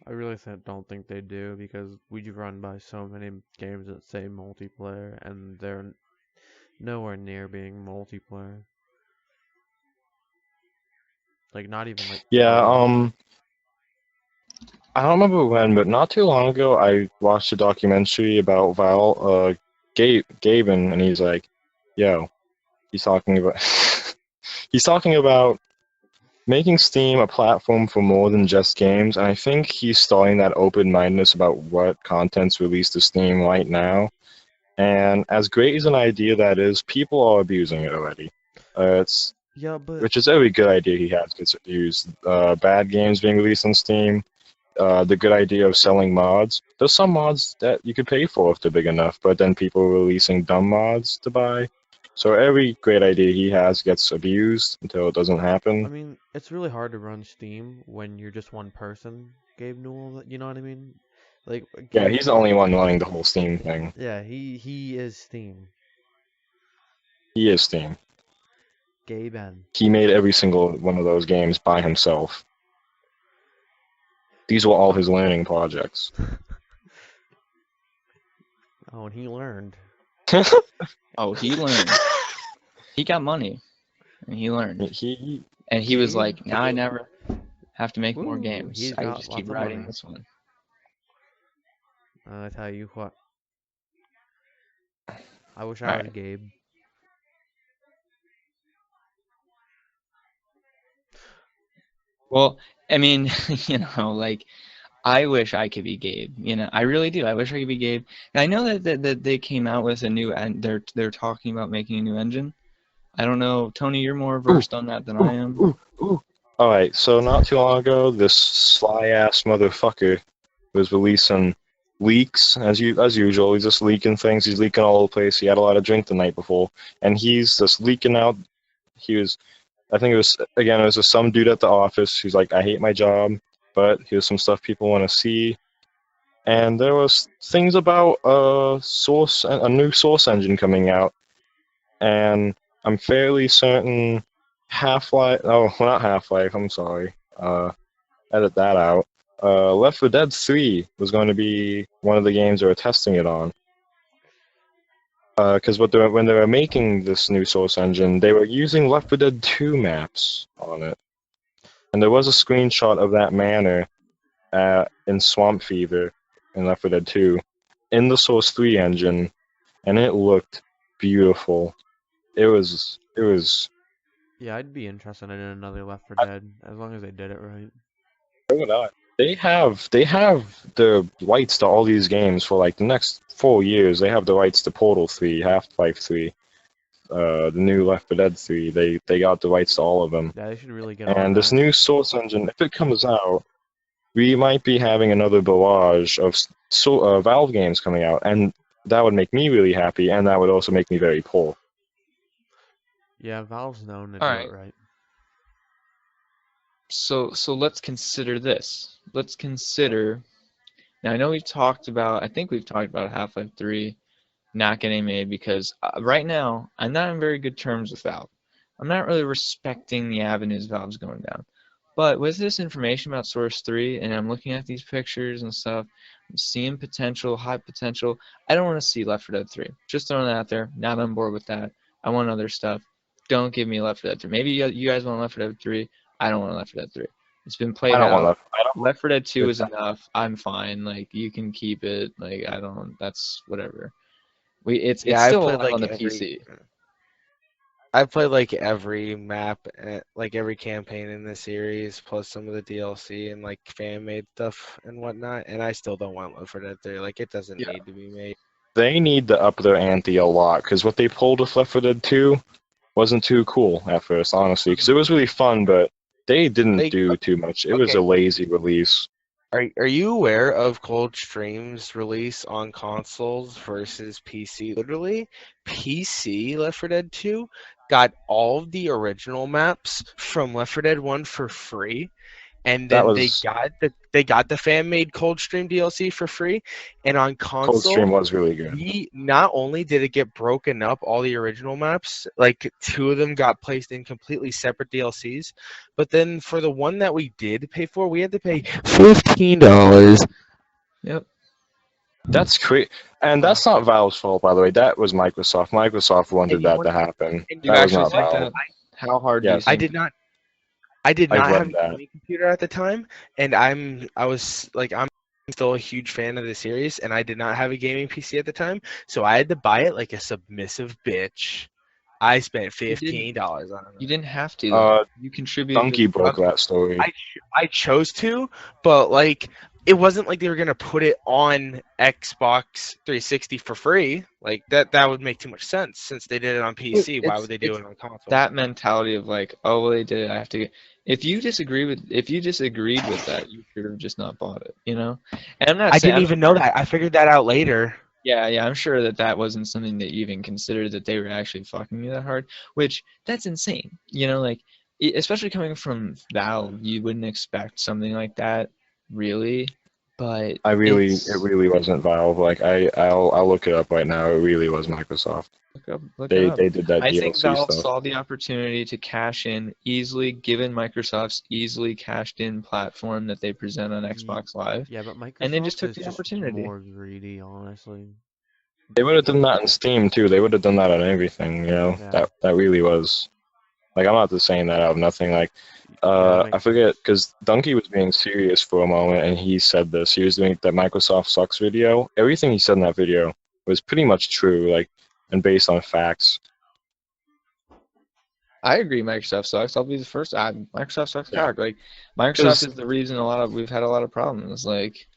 I really don't think they do because we run by so many games that say multiplayer and they're nowhere near being multiplayer. Like not even like. Yeah. I don't remember when, but not too long ago, I watched a documentary about Gaben, and he's like, "Yo," he's talking about he's talking about making Steam a platform for more than just games, and I think he's starting that open-mindedness about what content's released to Steam right now. And as great as an idea that is, people are abusing it already. It's Yeah, but which is every good idea he has gets abused. Bad games being released on Steam. The good idea of selling mods. There's some mods that you could pay for if they're big enough, but then people are releasing dumb mods to buy. So every great idea he has gets abused until it doesn't I happen. mean, it's really hard to run Steam when you're just one person, Gabe Newell. You know what I mean? Like Yeah, Gabe. he's the only one running the whole Steam thing. Yeah, he is Steam. He is Steam. Gabe N. He made every single one of those games by himself. These were all his learning projects. Oh, and he learned. Oh, he learned. He got money, and he learned. And he was See? like, now I never have to make more Ooh, games. he's I got just lots keep of writing money. this one. I tell you what. I wish I All was right. Gabe. Well, I mean, like, I wish I could be Gabe. I really do. I wish I could be Gabe. And I know that they came out with a new, and they're talking about making a new engine. I don't know, Tony, you're more versed on that than I am. Alright, so not too long ago, this sly-ass motherfucker was releasing leaks, as usual. He's just leaking things. He's leaking all over the place. He had a lot of drink the night before, and he's just leaking out. I think it was just some dude at the office. He's like, I hate my job, but here's some stuff people want to see. And there was things about a new source engine coming out, and I'm fairly certain Half-Life. Oh, well, not Half-Life. I'm sorry. Edit that out. Left 4 Dead 3 was going to be one of the games they were testing it on. Because when they were making this new source engine, they were using Left 4 Dead 2 maps on it, and there was a screenshot of that manor in Swamp Fever in Left 4 Dead 2 in the Source 3 engine, and it looked beautiful. It was. Yeah, I'd be interested in another Left 4 Dead as long as they did it right. They have the rights to all these games for like the next 4 years. They have the rights to Portal 3, Half-Life 3, the new Left 4 Dead 3. They got the rights to all of them. Yeah, they should really get on And this that. new Source engine, if it comes out, we might be having another barrage of Valve games coming out, and that would make me really happy, and that would also make me very poor. Yeah, Valve's known to All do right. it right. So let's consider this. Let's consider. Now I know I think we've talked about Half-Life 3 not getting made because right now I'm not in very good terms with Valve. I'm not really respecting the avenues Valve's going down. But with this information about Source 3, and I'm looking at these pictures and stuff, I'm seeing potential, high potential. I don't want to see Left 4 Dead 3. Just throwing that out there. Not on board with that. I want other stuff. Don't give me Left 4 Dead 3. Maybe you guys want Left 4 Dead 3. I don't want Left 4 Dead 3. It's been played I don't out. want to. Left 4 Dead 2 is enough. I'm fine. Like, you can keep it. Like, that's whatever. It's I've still played alive like on the every. PC. I've played like every map, like every campaign in the series, plus some of the DLC and like fan-made stuff and whatnot, and I still don't want Left 4 Dead 3. Like, it doesn't Yeah. need to be made. They need to up their ante a lot, because what they pulled with Left 4 Dead 2 wasn't too cool at first, honestly, because it was really fun, but they didn't do too much. It was a lazy release. Are you aware of Coldstream's release on consoles versus PC? Literally, PC Left 4 Dead 2 got all of the original maps from Left 4 Dead 1 for free, and then they got the fan-made Coldstream DLC for free, and on console, Coldstream was really good. not only did it get broken up, all the original maps, like 2 of them got placed in completely separate DLCs, but then for the one that we did pay for, we had to pay $15. Yep. That's great, and that's not Valve's fault, by the way. That was Microsoft. Microsoft wanted that to happen. And you That was actually not said Valve. How hard do you Yes. think? I did not I've have a read that. gaming computer at the time, and I'm still a huge fan of the series, and I did not have a gaming PC at the time, so I had to buy it like a submissive bitch. I spent $15 on it. You didn't have to. You contributed. Donkey broke that story. I chose to, but like it wasn't like they were gonna put it on Xbox 360 for free. Like that would make too much sense since they did it on PC. Why would they do It's it on console? that mentality of like, oh, well, they did it, I have to get. If you disagreed with that, you should have just not bought it, you know. And I'm not I saying didn't even know that. I figured that out later. Yeah, I'm sure that wasn't something that you even considered that they were actually fucking you that hard, which that's insane. You know, like especially coming from Valve, you wouldn't expect something like that, really. But it really wasn't Valve. Like I'll look it up right now. It really was Microsoft. look it They up. did that I think DLC Valve stuff. saw the opportunity to cash in easily, given Microsoft's easily cashed in platform that they present on Xbox Live. Yeah, but Microsoft And they just took is the just opportunity. more greedy, honestly. They would have done that in Steam too. They would have done that on everything. You know, Yeah. that really was. Like I'm not just saying that out of nothing. Like I forget because Donkey was being serious for a moment, and he said this. He was doing that Microsoft sucks video. Everything he said in that video was pretty much true, like, and based on facts. I agree. Microsoft sucks. I'll be the first. Microsoft sucks Yeah. cock. Like Microsoft is the reason we've had a lot of problems. Like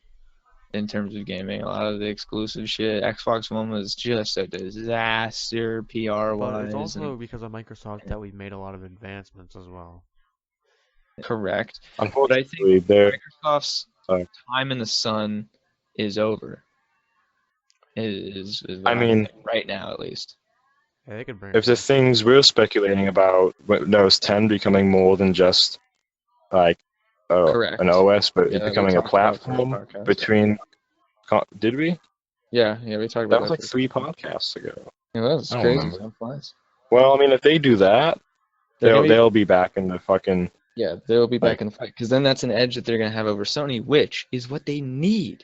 in terms of gaming, a lot of the exclusive shit. Xbox One was just a disaster PR wise. But it's also because of Microsoft that we've made a lot of advancements as well. Correct. Unfortunately, but I think Microsoft's time in the sun is over. Is I mean, right now at least. Yeah, they could bring if the things we're speculating about Windows 10 becoming more than just like an OS, but it becoming a platform between. Did we? Yeah, we talked about that. Was like 3 podcasts ago. Yeah, that's crazy. Time flies. Well, I mean, if they do that, they'll be back in the fucking. Yeah, they'll be back in the fight because then that's an edge that they're gonna have over Sony, which is what they need,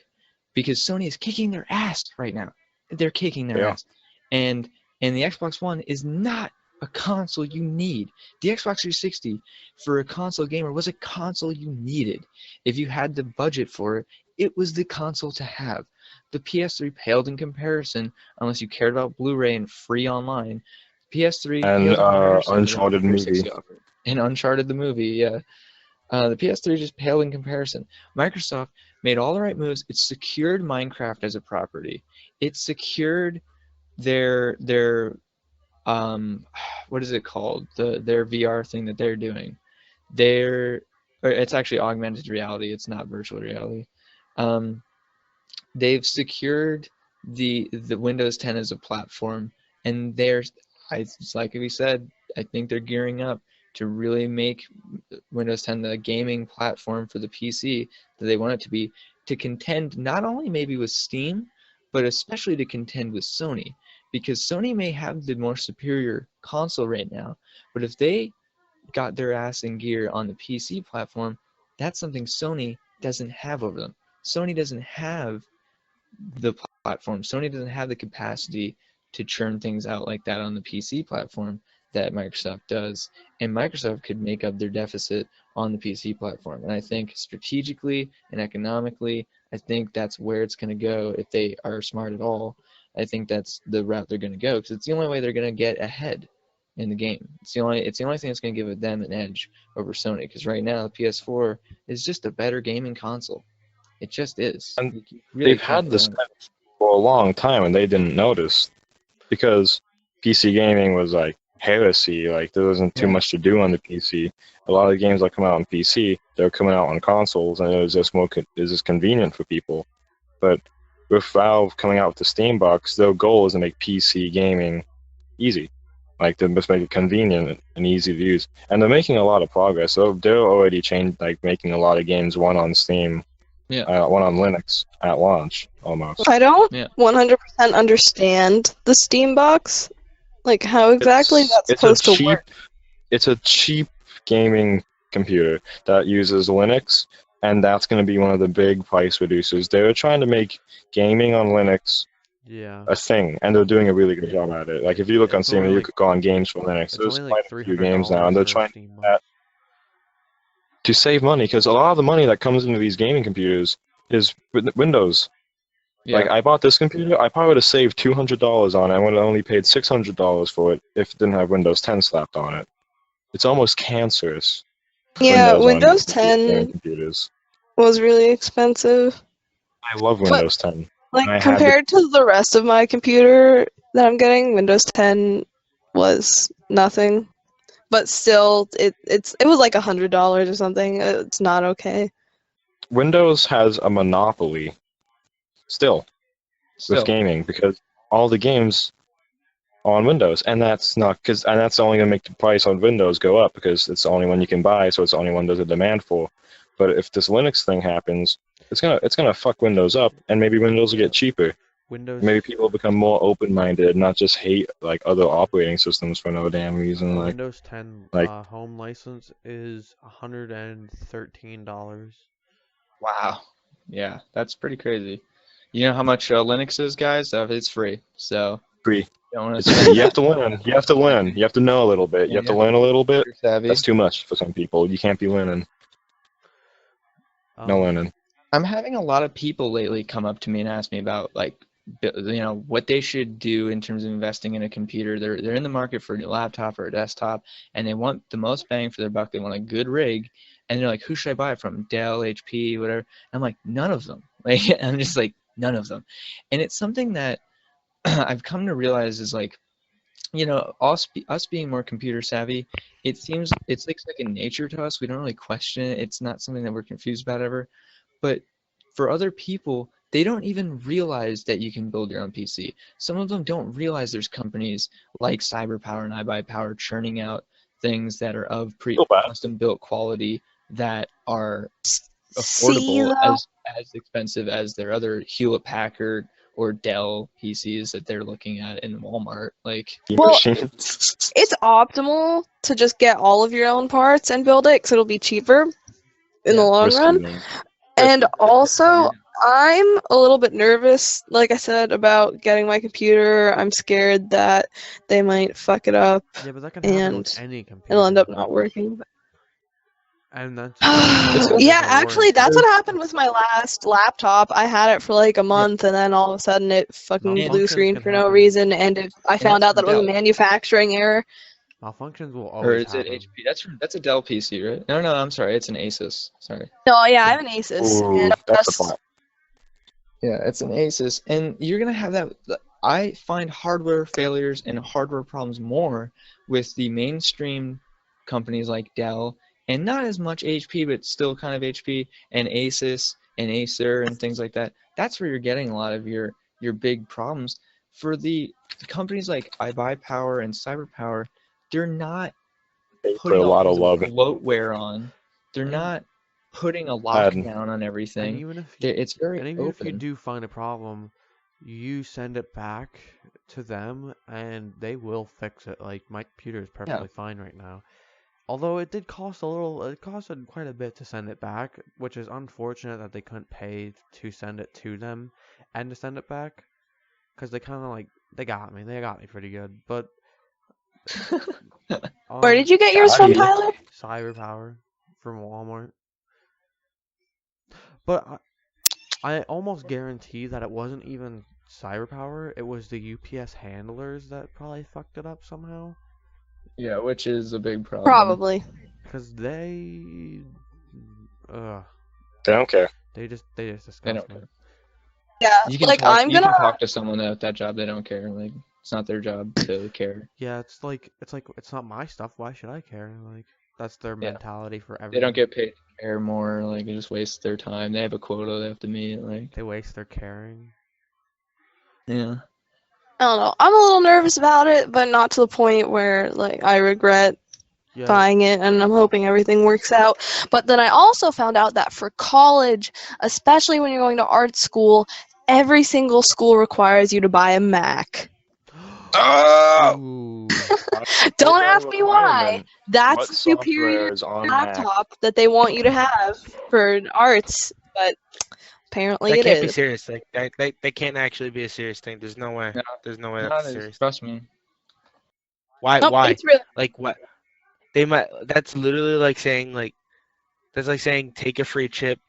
because Sony is kicking their ass right now. They're kicking their ass, and the Xbox One is not a console you need. The Xbox 360 for a console gamer was a console you needed. If you had the budget for it, it was the console to have. The PS3 paled in comparison, unless you cared about Blu-ray and free online. PS3 and Uncharted movie. And Uncharted the movie, yeah. The PS3 just paled in comparison. Microsoft made all the right moves. It secured Minecraft as a property. It secured their what is it called? Their VR thing that they're doing. It's actually augmented reality. It's not virtual reality. They've secured the Windows 10 as a platform, and like we said, I think they're gearing up to really make Windows 10 the gaming platform for the PC that they want it to be, to contend not only maybe with Steam, but especially to contend with Sony, because Sony may have the more superior console right now, but if they got their ass in gear on the PC platform, that's something Sony doesn't have over them. Sony doesn't have the platform. Sony doesn't have the capacity to churn things out like that on the PC platform that Microsoft does, and Microsoft could make up their deficit on the PC platform. And I think strategically and economically, I think that's where it's going to go if they are smart at all. I think that's the route they're going to go, because it's the only way they're going to get ahead in the game. It's the only thing that's going to give them an edge over Sony, because right now the PS4 is just a better gaming console. It just is. And they've had this for a long time, and they didn't notice, because PC gaming was like heresy. Like there wasn't too much to do on the PC. A lot of the games that come out on PC, they're coming out on consoles, and it was just convenient for people. But with Valve coming out with the Steam box, their goal is to make PC gaming easy. Like they must make it convenient and easy to use, and they're making a lot of progress. So they're already making a lot of games, one on Steam, one on Linux at launch almost. I don't 100% understand the Steam box. Like how exactly that's supposed to work. It's a cheap gaming computer that uses Linux, and that's going to be one of the big price reducers. They were trying to make gaming on Linux a thing, and they're doing a really good job at it. Like if you look on Steam, you could go on games for Linux. There's quite a few games now, and they're trying to do that to save money, because a lot of the money that comes into these gaming computers is Windows. Yeah. Like I bought this computer, I probably would have saved $200 on it. I would have only paid $600 for it if it didn't have Windows 10 slapped on it. It's almost cancerous. Yeah, Windows 10. Computers. was really expensive. I love Windows 10. Like, I had compared to the rest of my computer that I'm getting, Windows 10 was nothing. But still, it was like $100 or something. It's not okay. Windows has a monopoly still with So gaming because all the games are on Windows, and that's only gonna make the price on Windows go up because it's the only one you can buy, so it's the only one there's a demand for. But if this Linux thing happens, it's gonna fuck Windows up, and maybe Windows will get cheaper. Windows. Maybe people become more open-minded, not just hate like other operating systems for no damn reason. Like, Windows 10 like- home license is $113. wow, yeah, that's pretty crazy. You know how much Linux is, guys? It's free. So free. you don't want to It's, spend. you have to learn. You have to learn. You have to know a little bit. You have to learn a little bit. You're savvy. That's too much for some people. You can't be learning. No learning. I'm having a lot of people lately come up to me and ask me about what they should do in terms of investing in a computer. They're in the market for a laptop or a desktop, and they want the most bang for their buck. They want a good rig, and they're like, "Who should I buy it from? Dell, HP, whatever?" I'm like, "None of them." Like, I'm just like, none of them, and it's something that I've come to realize is like, us being more computer savvy, it seems it's like second nature to us. We don't really question it. It's not something that we're confused about ever. But for other people, they don't even realize that you can build your own PC. Some of them don't realize there's companies like CyberPower and iBuyPower churning out things that are of custom built quality that are affordable as expensive as their other Hewlett Packard or Dell PCs that they're looking at in Walmart. Like, well, it's optimal to just get all of your own parts and build it because it'll be cheaper in the long run. And also, I'm a little bit nervous, like I said, about getting my computer. I'm scared that they might fuck it up. Yeah, but that can happen with any computer. It'll end up not working. And that's yeah, actually, that's what happened with my last laptop. I had it for like a month, and then all of a sudden it fucking blue screen for no reason. And I found out that it was a manufacturing error. Malfunctions will always happen. Or is it HP? That's a Dell PC, right? No, I'm sorry. It's an Asus. Sorry. No, yeah, I have an Asus. Ooh, that's a plot. Yeah, it's an Asus. And you're going to have that. I find hardware failures and hardware problems more with the mainstream companies like Dell, and not as much HP, but still kind of HP, and Asus and Acer and things like that. That's where you're getting a lot of your big problems. For the companies like iBuyPower and CyberPower, they're not putting a lot of bloatware on. They're not putting a lockdown on everything. And even it's very open. If you do find a problem, you send it back to them, and they will fix it. Like, my computer is perfectly fine right now. Although it did cost it costed quite a bit to send it back, which is unfortunate that they couldn't pay to send it to them and to send it back, because they kind of they got me pretty good. But where did you get yours from, Tyler? CyberPower from Walmart. But I almost guarantee that it wasn't even CyberPower. It was the UPS handlers that probably fucked it up somehow. Yeah, which is a big problem. Probably. Because they don't care. They just disgust they don't me. care. Yeah, you can talk to someone at that job. They don't care. Like, it's not their job to care. Yeah, it's not my stuff. Why should I care? Like, that's their mentality for everything. They don't get paid to care more. Like, they just waste their time. They have a quota they have to meet. Like, they waste their caring. Yeah. I don't know. I'm a little nervous about it, but not to the point where I regret buying it, and I'm hoping everything works out. But then I also found out that for college, especially when you're going to art school, every single school requires you to buy a Mac. Oh! Don't ask me why. That's the superior laptop that they want you to have for arts, but apparently it is. That can't be serious. They can't actually be a serious thing. There's no way. There's no way that's serious. Trust me. Why? Nope, why? It's real. Like what? They might. That's literally like saying that's like saying take a free trip,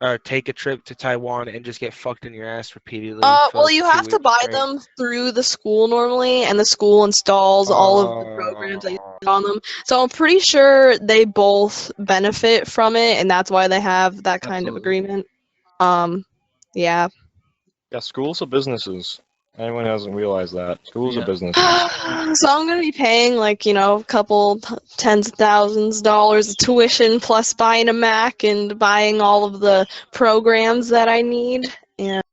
or take a trip to Taiwan and just get fucked in your ass repeatedly. Well, you have to buy them through the school normally, and the school installs all of the programs that you on them. So I'm pretty sure they both benefit from it, and that's why they have that kind of Absolutely. agreement. Yeah. Yeah, schools are businesses. Anyone who hasn't realized that. Schools are Yeah. businesses. So I'm gonna be paying like, a couple tens of thousands of dollars of tuition plus buying a Mac and buying all of the programs that I need, and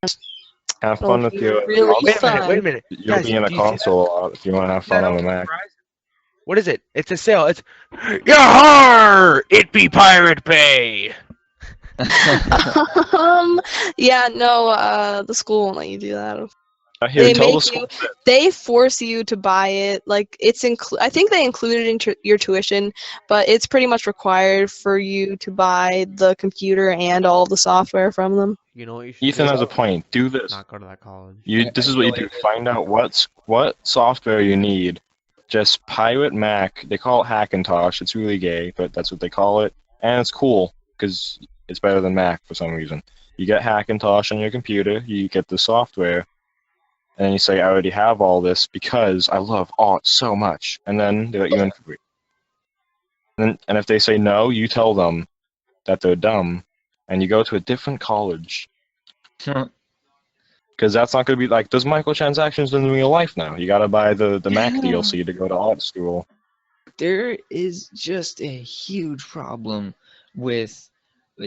Have it'll fun with be your really Wait a minute, fun. wait a minute. You'll Guys, be in a do you see console a lot if you want to have fun that on on a the Mac. horizon? What is it? It's a sale. It's Yahar! It be Pirate Bay! Yeah, no, the school won't let you do that. Here, They tell the make school. you, they force you to buy it. Like I think they include it in your tuition, but it's pretty much required for you to buy the computer and all the software from them. You know what you should Ethan do? has a point. Do this. Not go to that college. This is what you do. Find out what software you need. Just pirate Mac. They call it Hackintosh. It's really gay, but that's what they call it, and it's cool because it's better than Mac for some reason. You get Hackintosh on your computer. You get the software, and then you say, "I already have all this because I love art so much," and then they let you in for free. And if they say no, you tell them that they're dumb, and you go to a different college. Because that's not going to be like, there's microtransactions in real life now. You got to buy the Mac DLC to go to art school. There is just a huge problem with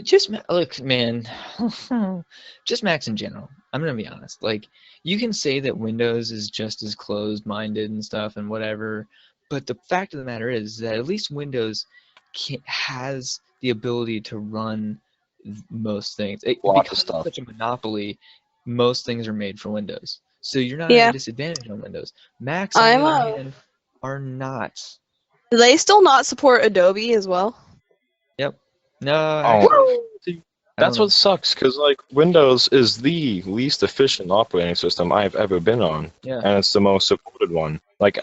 just look, man, just Macs in general. I'm gonna be honest. Like, you can say that Windows is just as closed-minded and stuff and whatever, but the fact of the matter is that at least Windows has the ability to run most things. Lots of Because stuff. it's such a monopoly, most things are made for Windows. So you're not at Yeah. a disadvantage on Windows. Macs, on the other hand, are not. Do they still not support Adobe as well? Yep. No, actually, That's what sucks, because like Windows is the least efficient operating system I've ever been on, yeah. and it's the most supported one. Like,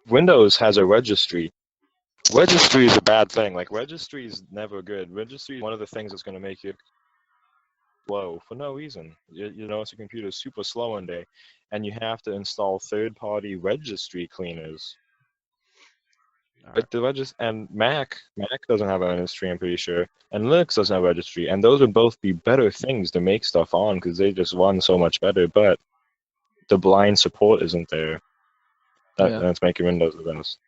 Windows has a registry. Registry is a bad thing. Like, registry is never good. Registry is one of the things that's going to make you slow for no reason. You notice your computer is super slow one day, and you have to install third-party registry cleaners. But and Mac doesn't have a registry, I'm pretty sure, and Linux doesn't have a registry, and those would both be better things to make stuff on because they just run so much better. But the blind support isn't there. That's making Windows the best.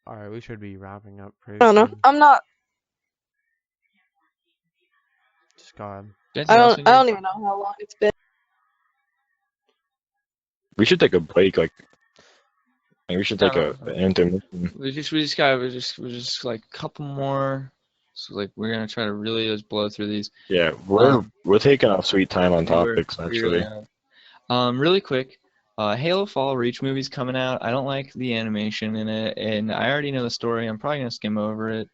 All right, we should be wrapping up pretty I don't know. soon. I'm not. Just go ahead. I don't even know how long it's been. We should take a break. Like we should take an intermission. We just like a couple more. So like we're gonna try to really just blow through these. Yeah, we're taking our sweet time on topics actually. Really quick. Halo Fall Reach movie's coming out. I don't like the animation in it, and I already know the story. I'm probably gonna skim over it.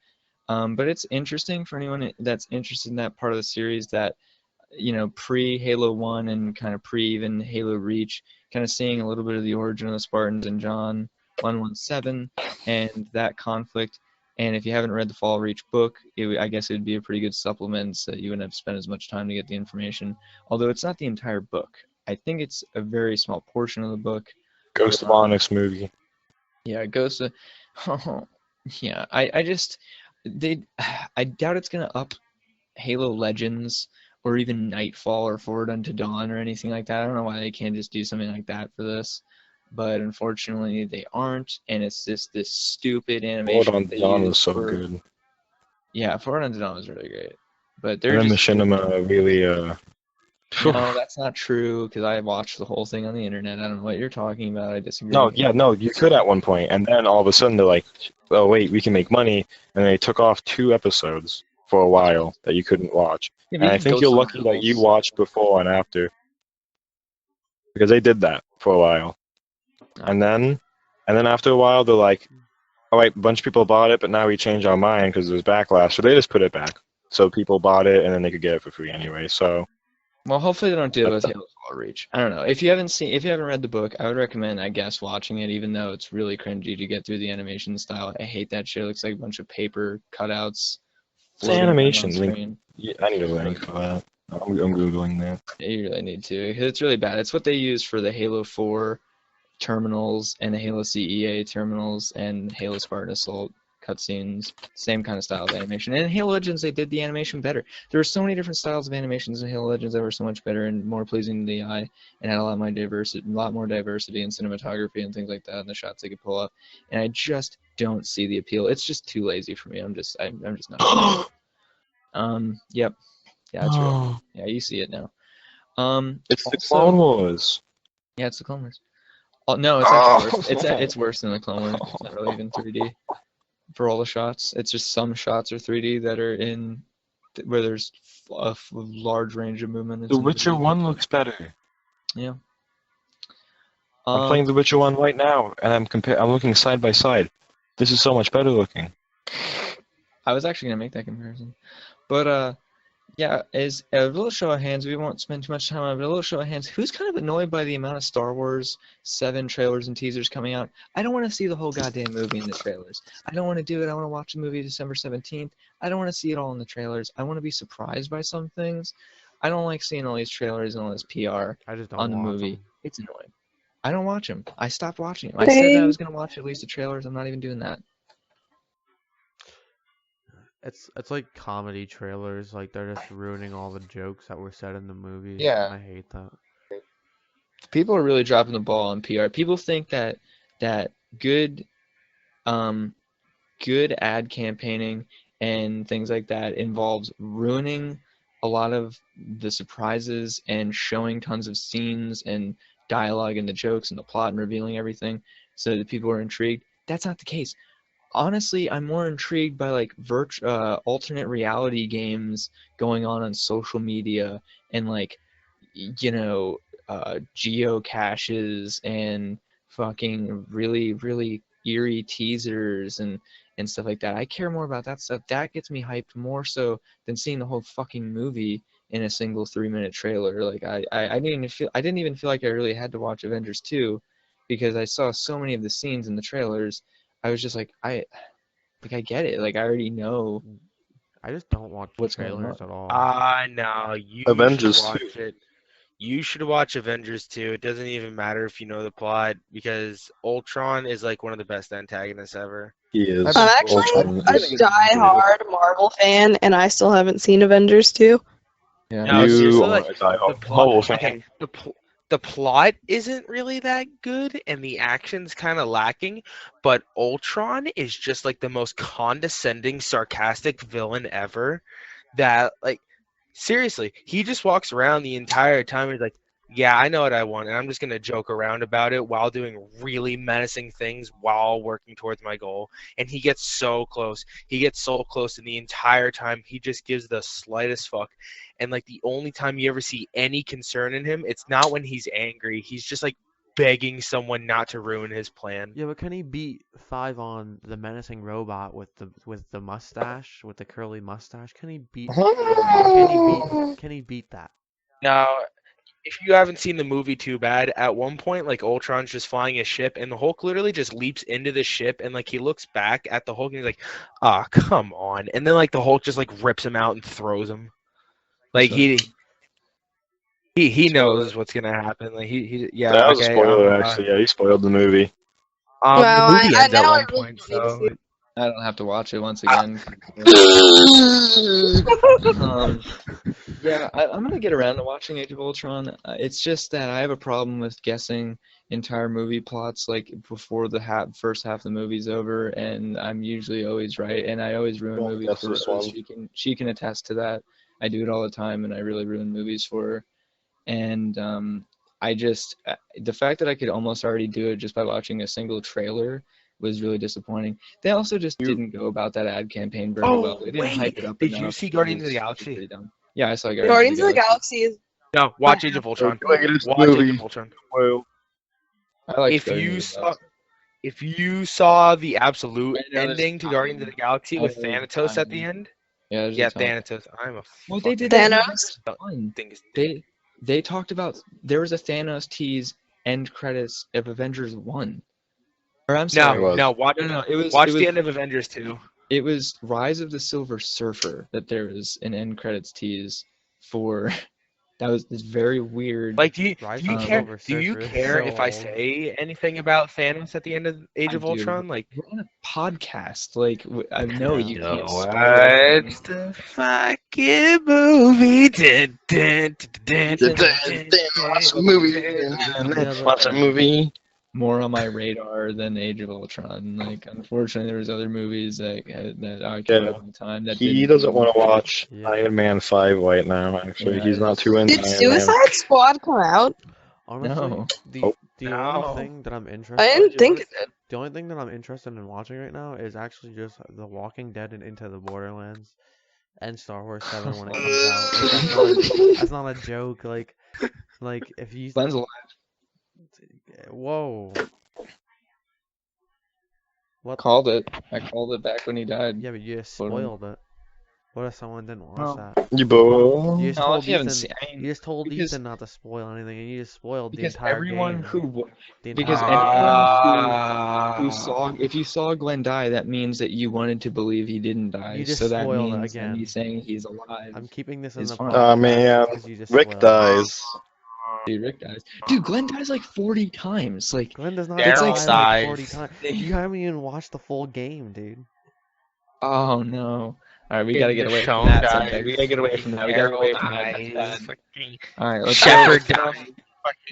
But it's interesting for anyone that's interested in that part of the series that, pre-Halo 1 and kind of pre-even Halo Reach, kind of seeing a little bit of the origin of the Spartans in John 1:17 and that conflict. And if you haven't read the Fall Reach book, I guess it would be a pretty good supplement so you wouldn't have to spend as much time to get the information. Although it's not the entire book. I think it's a very small portion of the book. Ghost of Onyx movie. Yeah, Ghost of... yeah, I doubt it's going to up Halo Legends or even Nightfall or Forward Unto Dawn or anything like that. I don't know why they can't just do something like that for this. But unfortunately, they aren't, and it's just this stupid animation. Forward Unto Dawn was so good. Yeah, Forward Unto Dawn was really great. But they're and then Machinima really... No, that's not true, because I watched the whole thing on the internet. I don't know what you're talking about. I disagree. No, you could at one point, and then all of a sudden they're like, oh wait, we can make money, and they took off 2 episodes for a while that you couldn't watch. Yeah, and I think you're lucky that you watched before and after. Because they did that for a while. Oh. And then after a while they're like, all right, a bunch of people bought it, but now we changed our mind because there's backlash, so they just put it back. So people bought it, and then they could get it for free anyway, so... Well, hopefully they don't do it with Halo Fall Reach. I don't know. If you haven't read the book, I would recommend, I guess, watching it, even though it's really cringy to get through the animation style. I hate that shit. It looks like a bunch of paper cutouts. It's animation. Yeah, I need a link for that. I'm Googling that. Yeah, you really need to, because it's really bad. It's what they use for the Halo 4 terminals and the Halo CEA terminals and Halo Spartan Assault cutscenes, same kind of style of animation. And in Halo Legends, they did the animation better. There were so many different styles of animations in Halo Legends that were so much better and more pleasing to the eye, and had a lot more diversity in cinematography and things like that, and the shots they could pull up. And I just don't see the appeal. It's just too lazy for me. I'm just not. Yep, yeah, that's real. Yeah, you see it now. It's the Clone Wars. Yeah, it's the Clone Wars. Oh, no, it's actually worse. It's worse than the Clone Wars. It's not really even 3D for all the shots. It's just some shots are 3D that are in where there's a large range of movement. The Witcher 1 looks better. Yeah. I'm playing The Witcher 1 right now, and I'm looking side by side. This is so much better looking. I was actually gonna make that comparison, but yeah, as a little show of hands, we won't spend too much time on it, but a little show of hands, who's kind of annoyed by the amount of Star Wars 7 trailers and teasers coming out? I don't want to see the whole goddamn movie in the trailers. I don't want to do it. I want to watch the movie December 17th. I don't want to see it all in the trailers. I want to be surprised by some things. I don't like seeing all these trailers and all this PR I just don't on the watch movie. them. It's annoying. I don't watch them. I stopped watching them. I said that I was going to watch at least the trailers. I'm not even doing that. It's like comedy trailers, like they're just ruining all the jokes that were said in the movie. Yeah. And I hate that. People are really dropping the ball on PR. People think that good good ad campaigning and things like that involves ruining a lot of the surprises and showing tons of scenes and dialogue and the jokes and the plot and revealing everything so that people are intrigued. That's not the case. Honestly, I'm more intrigued by like alternate reality games going on social media and like geocaches and fucking really eerie teasers and stuff like that. I care more about that stuff. That gets me hyped more so than seeing the whole fucking movie in a single 3-minute trailer. Like I didn't even feel like I really had to watch Avengers 2 because I saw so many of the scenes in the trailers. I was just like I get it. Like I already know I just don't watch what's going trailers on. at all. No, you Avengers should watch 2. it. You should watch Avengers 2. It doesn't even matter if you know the plot because Ultron is like one of the best antagonists ever. He is. I'm actually Ultron a is- die-hard Marvel fan, and I still haven't seen Avengers 2. Yeah. No, You seriously, are like a die-hard the plot. Marvel fan. Okay, the plot isn't really that good, and the action's kind of lacking. But Ultron is just like the most condescending, sarcastic villain ever. That like, seriously, he just walks around the entire time. He's like, "Yeah, I know what I want, and I'm just gonna joke around about it while doing really menacing things while working towards my goal." And he gets so close. He gets so close, and the entire time he just gives the slightest fuck. And like the only time you ever see any concern in him, it's not when he's angry. He's just like begging someone not to ruin his plan. Yeah, but can he beat 5 on the menacing robot with the mustache, with the curly mustache? Can he beat that? Now, if you haven't seen the movie too bad, at one point like Ultron's just flying a ship and the Hulk literally just leaps into the ship and like he looks back at the Hulk and he's like, "Ah, come on." And then like the Hulk just like rips him out and throws him. Like he knows what's gonna happen. Like he yeah, That was okay. a spoiler, actually. Yeah, he spoiled the movie. Well, the movie ends at now I one really point, need so to. I don't have to watch it once again. Yeah, I'm gonna get around to watching Age of Ultron. It's just that I have a problem with guessing entire movie plots like before the first half of the movie's over, and I'm usually always right, and I always ruin Don't movies guess for this Rose. one. She can attest to that. I do it all the time, and I really ruin movies for her. And the fact that I could almost already do it just by watching a single trailer was really disappointing. They also just didn't go about that ad campaign very well. They didn't hype it up Did you enough. see Guardians of the It was Galaxy? pretty dumb. Yeah, I saw Guardians of the Galaxy is No, watch Age of Ultron. Like it is the Watch Age movie. of Ultron. Well, I liked If Guardians you of the saw Galaxy. if you saw the absolute I know there's ending to time. Guardians of the Galaxy with Oh, there's Thanatos at time. the end, Yeah, there's yeah, a ton. Thanatos. I'm a Well, they did fucking that. Thanos? Fun. thing is They talked about there was a Thanos tease end credits of Avengers 1. Or I'm sorry. no, watch No, it was watch it was the end of Avengers 2. it was Rise of the Silver Surfer that there was an end credits tease for It's very weird. Like, do you Rise do you of the care? Silver Do you Surfer is care so if I old. say anything about Thanos at the end of Age I of do. Ultron? Like, We're on a podcast. Like, I know Yeah. you can't no, spoil it's things. the fucking movie. Dun, dun, dun, dun, dun, dun, Watch a dun, movie. dun, dun. Yeah, Watch a movie. More on my radar than Age of Ultron. Like, unfortunately, there was other movies that occupied Yeah. my time that He didn't. doesn't want to watch Yeah. Iron Man 5 right now, actually. Yeah, He's not it's- too into Did Iron Man. Suicide Squad come out? Honestly, No. the No. only thing that I'm I interested didn't think it did. the only thing that I'm interested in watching right now is actually just The Walking Dead and Into the Borderlands and Star Wars 7 when it comes out. Like, that's not a joke. Like if you Glenn's alive. whoa. What? Called it. I called it back when he died. Yeah, but you just Put him- spoiled it. What if someone didn't watch Oh. that? You boy. You just No, told if you haven't Ethan. seen, I mean, You just told because- Ethan not to spoil anything, and you just spoiled the because entire everyone game. who The because entire anyone who saw, if you saw Glenn die, that means that you wanted to believe he didn't die. You just So that spoiled it means that again. me saying he's alive. I'm keeping this in It's the fine. podcast Man, because you just Rick spoiled it. dies. Dude, Rick dies. Dude, Glenn dies like 40 times. Like, Glenn does not Daryl die like dies. 40 times. You haven't even watched the full game, dude. oh no. All right, we In gotta get the away show from that dies. subject. We gotta get away from that. We gotta get away from that. Daryl That's dies. bad. Fucking All right, let's Shepard go. dies.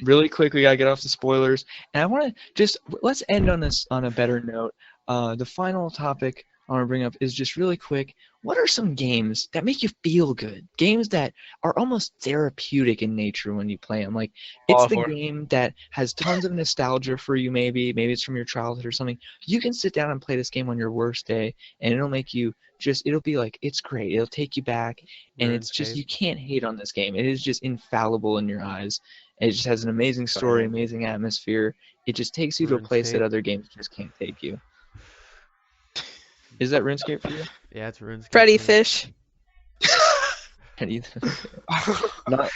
Really quick, we gotta get off the spoilers, and I want to let's end on this on a better note. The final topic I want to bring up is just really quick. What are some games that make you feel good? Games that are almost therapeutic in nature when you play them. Like, it's the Fallout 4. game that has tons of nostalgia for you. Maybe it's from your childhood or something. You can sit down and play this game on your worst day, and it'll make you it'll be like, it's great. It'll take you back, and it's just, RuneScape. you can't hate on this game. It is just infallible in your eyes. It just has an amazing story, amazing atmosphere. It just takes you to a place that RuneScape. other games just can't take you. Is that RuneScape for you? Yeah, it's RuneScape. Freddy for me. Fish. Not,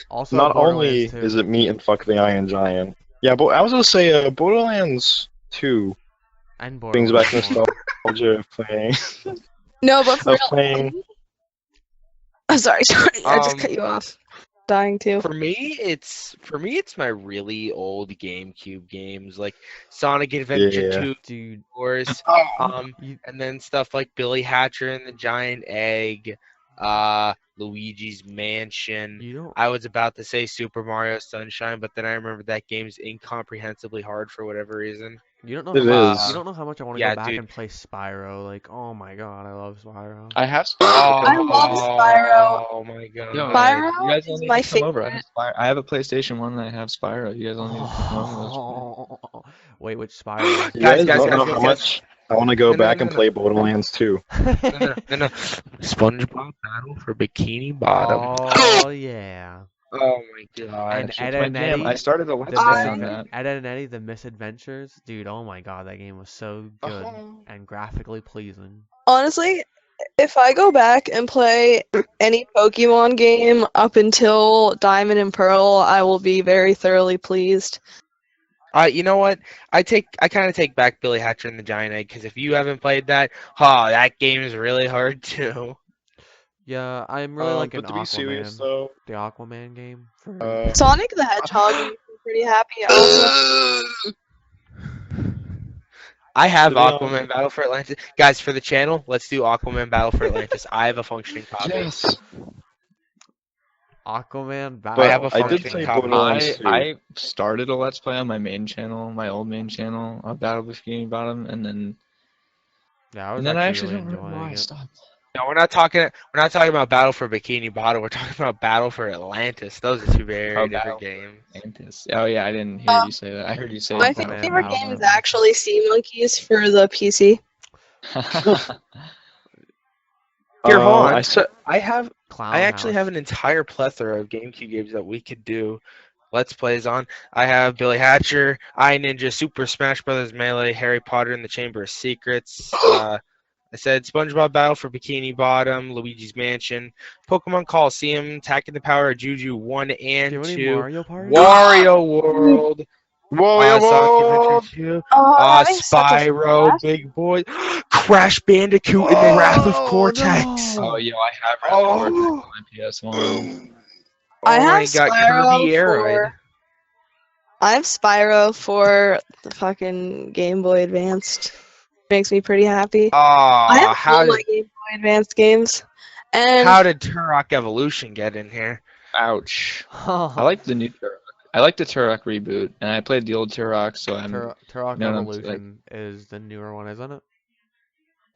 Also, not only Borderlands 2. is it meet and fuck the Iron Giant. Yeah, but I was gonna say Borderlands 2 And brings back Borderlands 1. nostalgia of playing. No, but for Of real. playing. I'm sorry, I just Um, cut you off. Dying too. For me, it's my really old GameCube games like Sonic Adventure Yeah. 2, Dude, of course, you, and then stuff like Billy Hatcher and the Giant Egg, Luigi's Mansion. you don't. I was about to say Super Mario Sunshine, but then I remember that game's incomprehensibly hard for whatever reason. You don't know. It how, is. You don't know how much I want to Yeah, go back dude. and play Spyro. Like, oh my god, I love Spyro. I have I love Spyro. Oh my god. Yo, Spyro you guys all is need my to come over. favorite. I have a PlayStation 1 and I have Spyro. You guys all need to come over. Oh, wait, which Spyro? You Guys, guys don't know guys, how guys. much I want to go No, back no, and no. play Borderlands 2. No. SpongeBob Battle for Bikini Bottom. Oh yeah. Oh my god. And Ed My and jam. Eddie. I started a let's The play on that. Ed and Eddie, the Misadventures, dude. Oh my god, that game was so good and graphically pleasing. Honestly, if I go back and play any Pokemon game up until Diamond and Pearl, I will be very thoroughly pleased. You know what? I kind of take back Billy Hatcher and the Giant Egg because if you haven't played that, that game is really hard too. Yeah, I'm really liking but to be serious Aquaman, though, the Aquaman game. For Sonic the Hedgehog makes me pretty happy. Also. I have To be honest- Aquaman Battle for Atlantis. Guys, for the channel, let's do Aquaman Battle for Atlantis. I have a functioning copy. yes. Aquaman, But I have a I did functioning say copy. Borderlands 2. I started a let's play on my main channel, my old main channel, Battle Bikini Bottom, and then yeah, I was I actually really don't remember enjoying why I it. stopped. No, we're not talking about Battle for Bikini Bottom. We're talking about Battle for Atlantis. Those are two very Oh, different Battle games. Atlantis. Oh yeah, I didn't hear you say that. I heard you say My Aquaman, favorite Aquaman. game is actually Sea Monkeys for the PC. Here, hold on. I said I actually Clown have House. an entire plethora of GameCube games that we could do Let's Plays on. I have Billy Hatcher, I Ninja, Super Smash Bros. Melee, Harry Potter and the Chamber of Secrets. I said SpongeBob Battle for Bikini Bottom, Luigi's Mansion, Pokemon Coliseum, Attacking the Power of Juju 1 and Do you have any 2, Mario Party? Wario World, Sonic Adventure 2, Oh, having such a Spyro, blast. Big Boy, Crash Bandicoot, and the Wrath of Oh, Cortex. no. Oh, yo, I have Oh. Cortex on my PS1. I have my god, Kirby Aeroid. I have Spyro for the fucking Game Boy Advanced. Makes me pretty happy. I Oh, have all my Game Boy Advanced games. And how did Turok Evolution get in here? Ouch. I like the new Turok. I like the Turok reboot, and I played the old Turok, so I'm. Turok No, Evolution is the newer one, isn't it?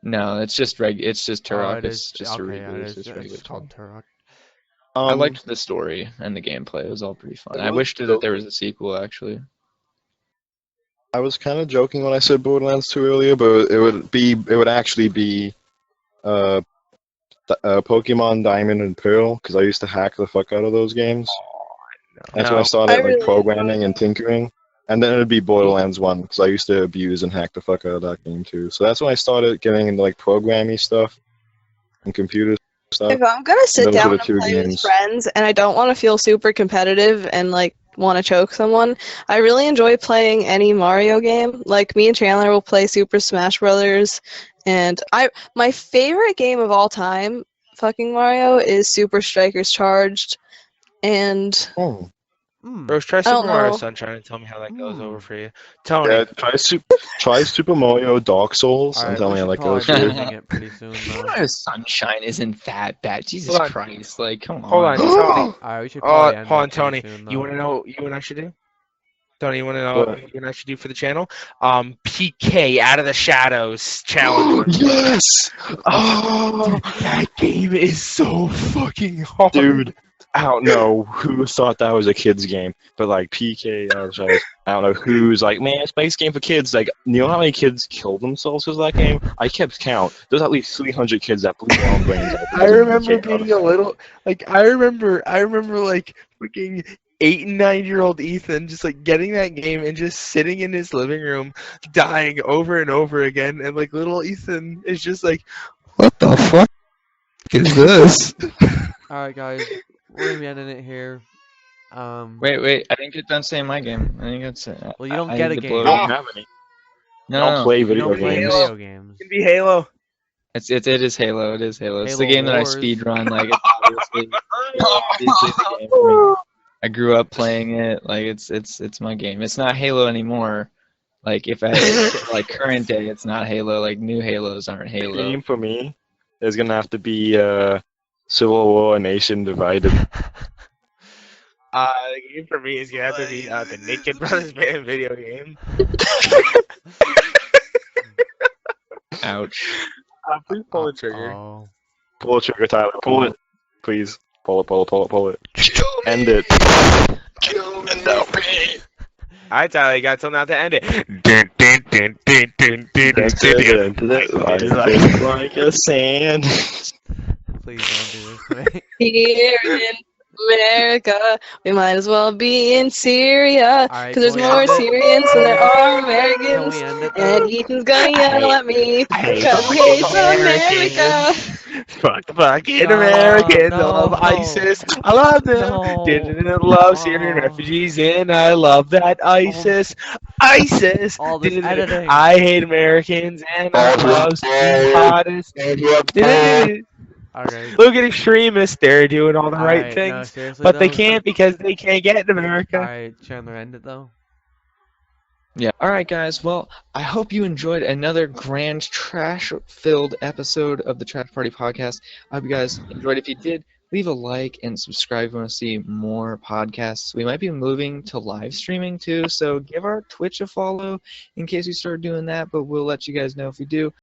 No, it's just It's just Turok. It It's is. just a Okay, yeah, reboot. it It's is. just regular It's called Turok. Turok. I liked the story and the gameplay. It was all pretty fun. I wished that there was a sequel, actually. I was kind of joking when I said Borderlands 2 earlier, but it would actually be Pokemon Diamond and Pearl, because I used to hack the fuck out of those games. That's when I started like really programming and tinkering. And then it'd be Borderlands 1, because I used to abuse and hack the fuck out of that game too. So that's when I started getting into like programming stuff and computer stuff. if I'm gonna sit Those down were and the two play with games. friends and I don't want to feel super competitive and like want to choke someone, I really enjoy playing any Mario game. Like me and Chandler will play Super Smash Brothers, and my favorite game of all time, fucking Mario, is Super Strikers Charged. And Oh. Rose, try I don't Super Mario know. Sunshine and tell me how that goes over for you. Tony. Yeah, try Super Mario Dark Souls and Alright, tell we me how should that goes probably for be you. ending it pretty soon, though. Mario Sunshine isn't that bad. Jesus Hold on. Christ! Like, come on. Hold on, Tony. Alright, we should probably end Hold on, it pretty Tony. soon, You though. want to know what you and I should do? Tony, you want to know What? what you and I should do for the channel? PK Out of the Shadows challenge. Yes! Oh, That game is so fucking hard. dude, I don't know who thought that was a kid's game, but like PK, I don't know who's like, man, Space game for kids. Like, you know how many kids killed themselves with that game? I kept count. There's at least 300 kids that blew their own brains out. I remember being a little like I remember like freaking 8 and 9-year-old Ethan just like getting that game and just sitting in his living room dying over and over again, and like little Ethan is just like, what the fuck is this? Alright, guys, we're gonna be ending it here. Wait! I didn't get done saying my game. I think that's it. Well, you don't I get need a to blow game. it I up. don't have any. No, I don't no, no. play You video don't play games. video games. It can be Halo. It is Halo. It is Halo. It's the Halo game that I Wars. speed run. Like, it's obviously the game for me. I grew up playing it. Like, it's my game. It's not Halo anymore. Like, if I like current day, it's not Halo. Like, new Halos aren't The Halo. game for me is gonna have to be Civil War: A Nation Divided. The game for me is gonna have to be the Naked Brothers Band video game. Ouch. Please pull the trigger. Oh. Pull the trigger, Tyler. Pull it, please. Pull it. End it. Alright, Tyler, you got till now to end it. Like a sand. Please don't do this to me. Here in America, we might as well be in Syria, Alright, because there's can we more end it? Syrians than there are Can Americans. we end it? And Ethan's gonna yell at me because he hates America. Fucking No, Americans. I love no. ISIS. I love them. No. Didn't love Syrian Oh. refugees, and I love that ISIS. ISIS. All this editing. I hate Americans, and I love the hottest. Okay. Look at extremists. They're doing all the right Alright, things, no, seriously, but they though? can't because they can't get in America. Alright, Chandler, end it though. Yeah. All right, guys. Well, I hope you enjoyed another grand trash-filled episode of the Trash Party Podcast. I hope you guys enjoyed. If you did, leave a like and subscribe if you want to see more podcasts. We might be moving to live streaming too, so give our Twitch a follow in case we start doing that, but we'll let you guys know if we do.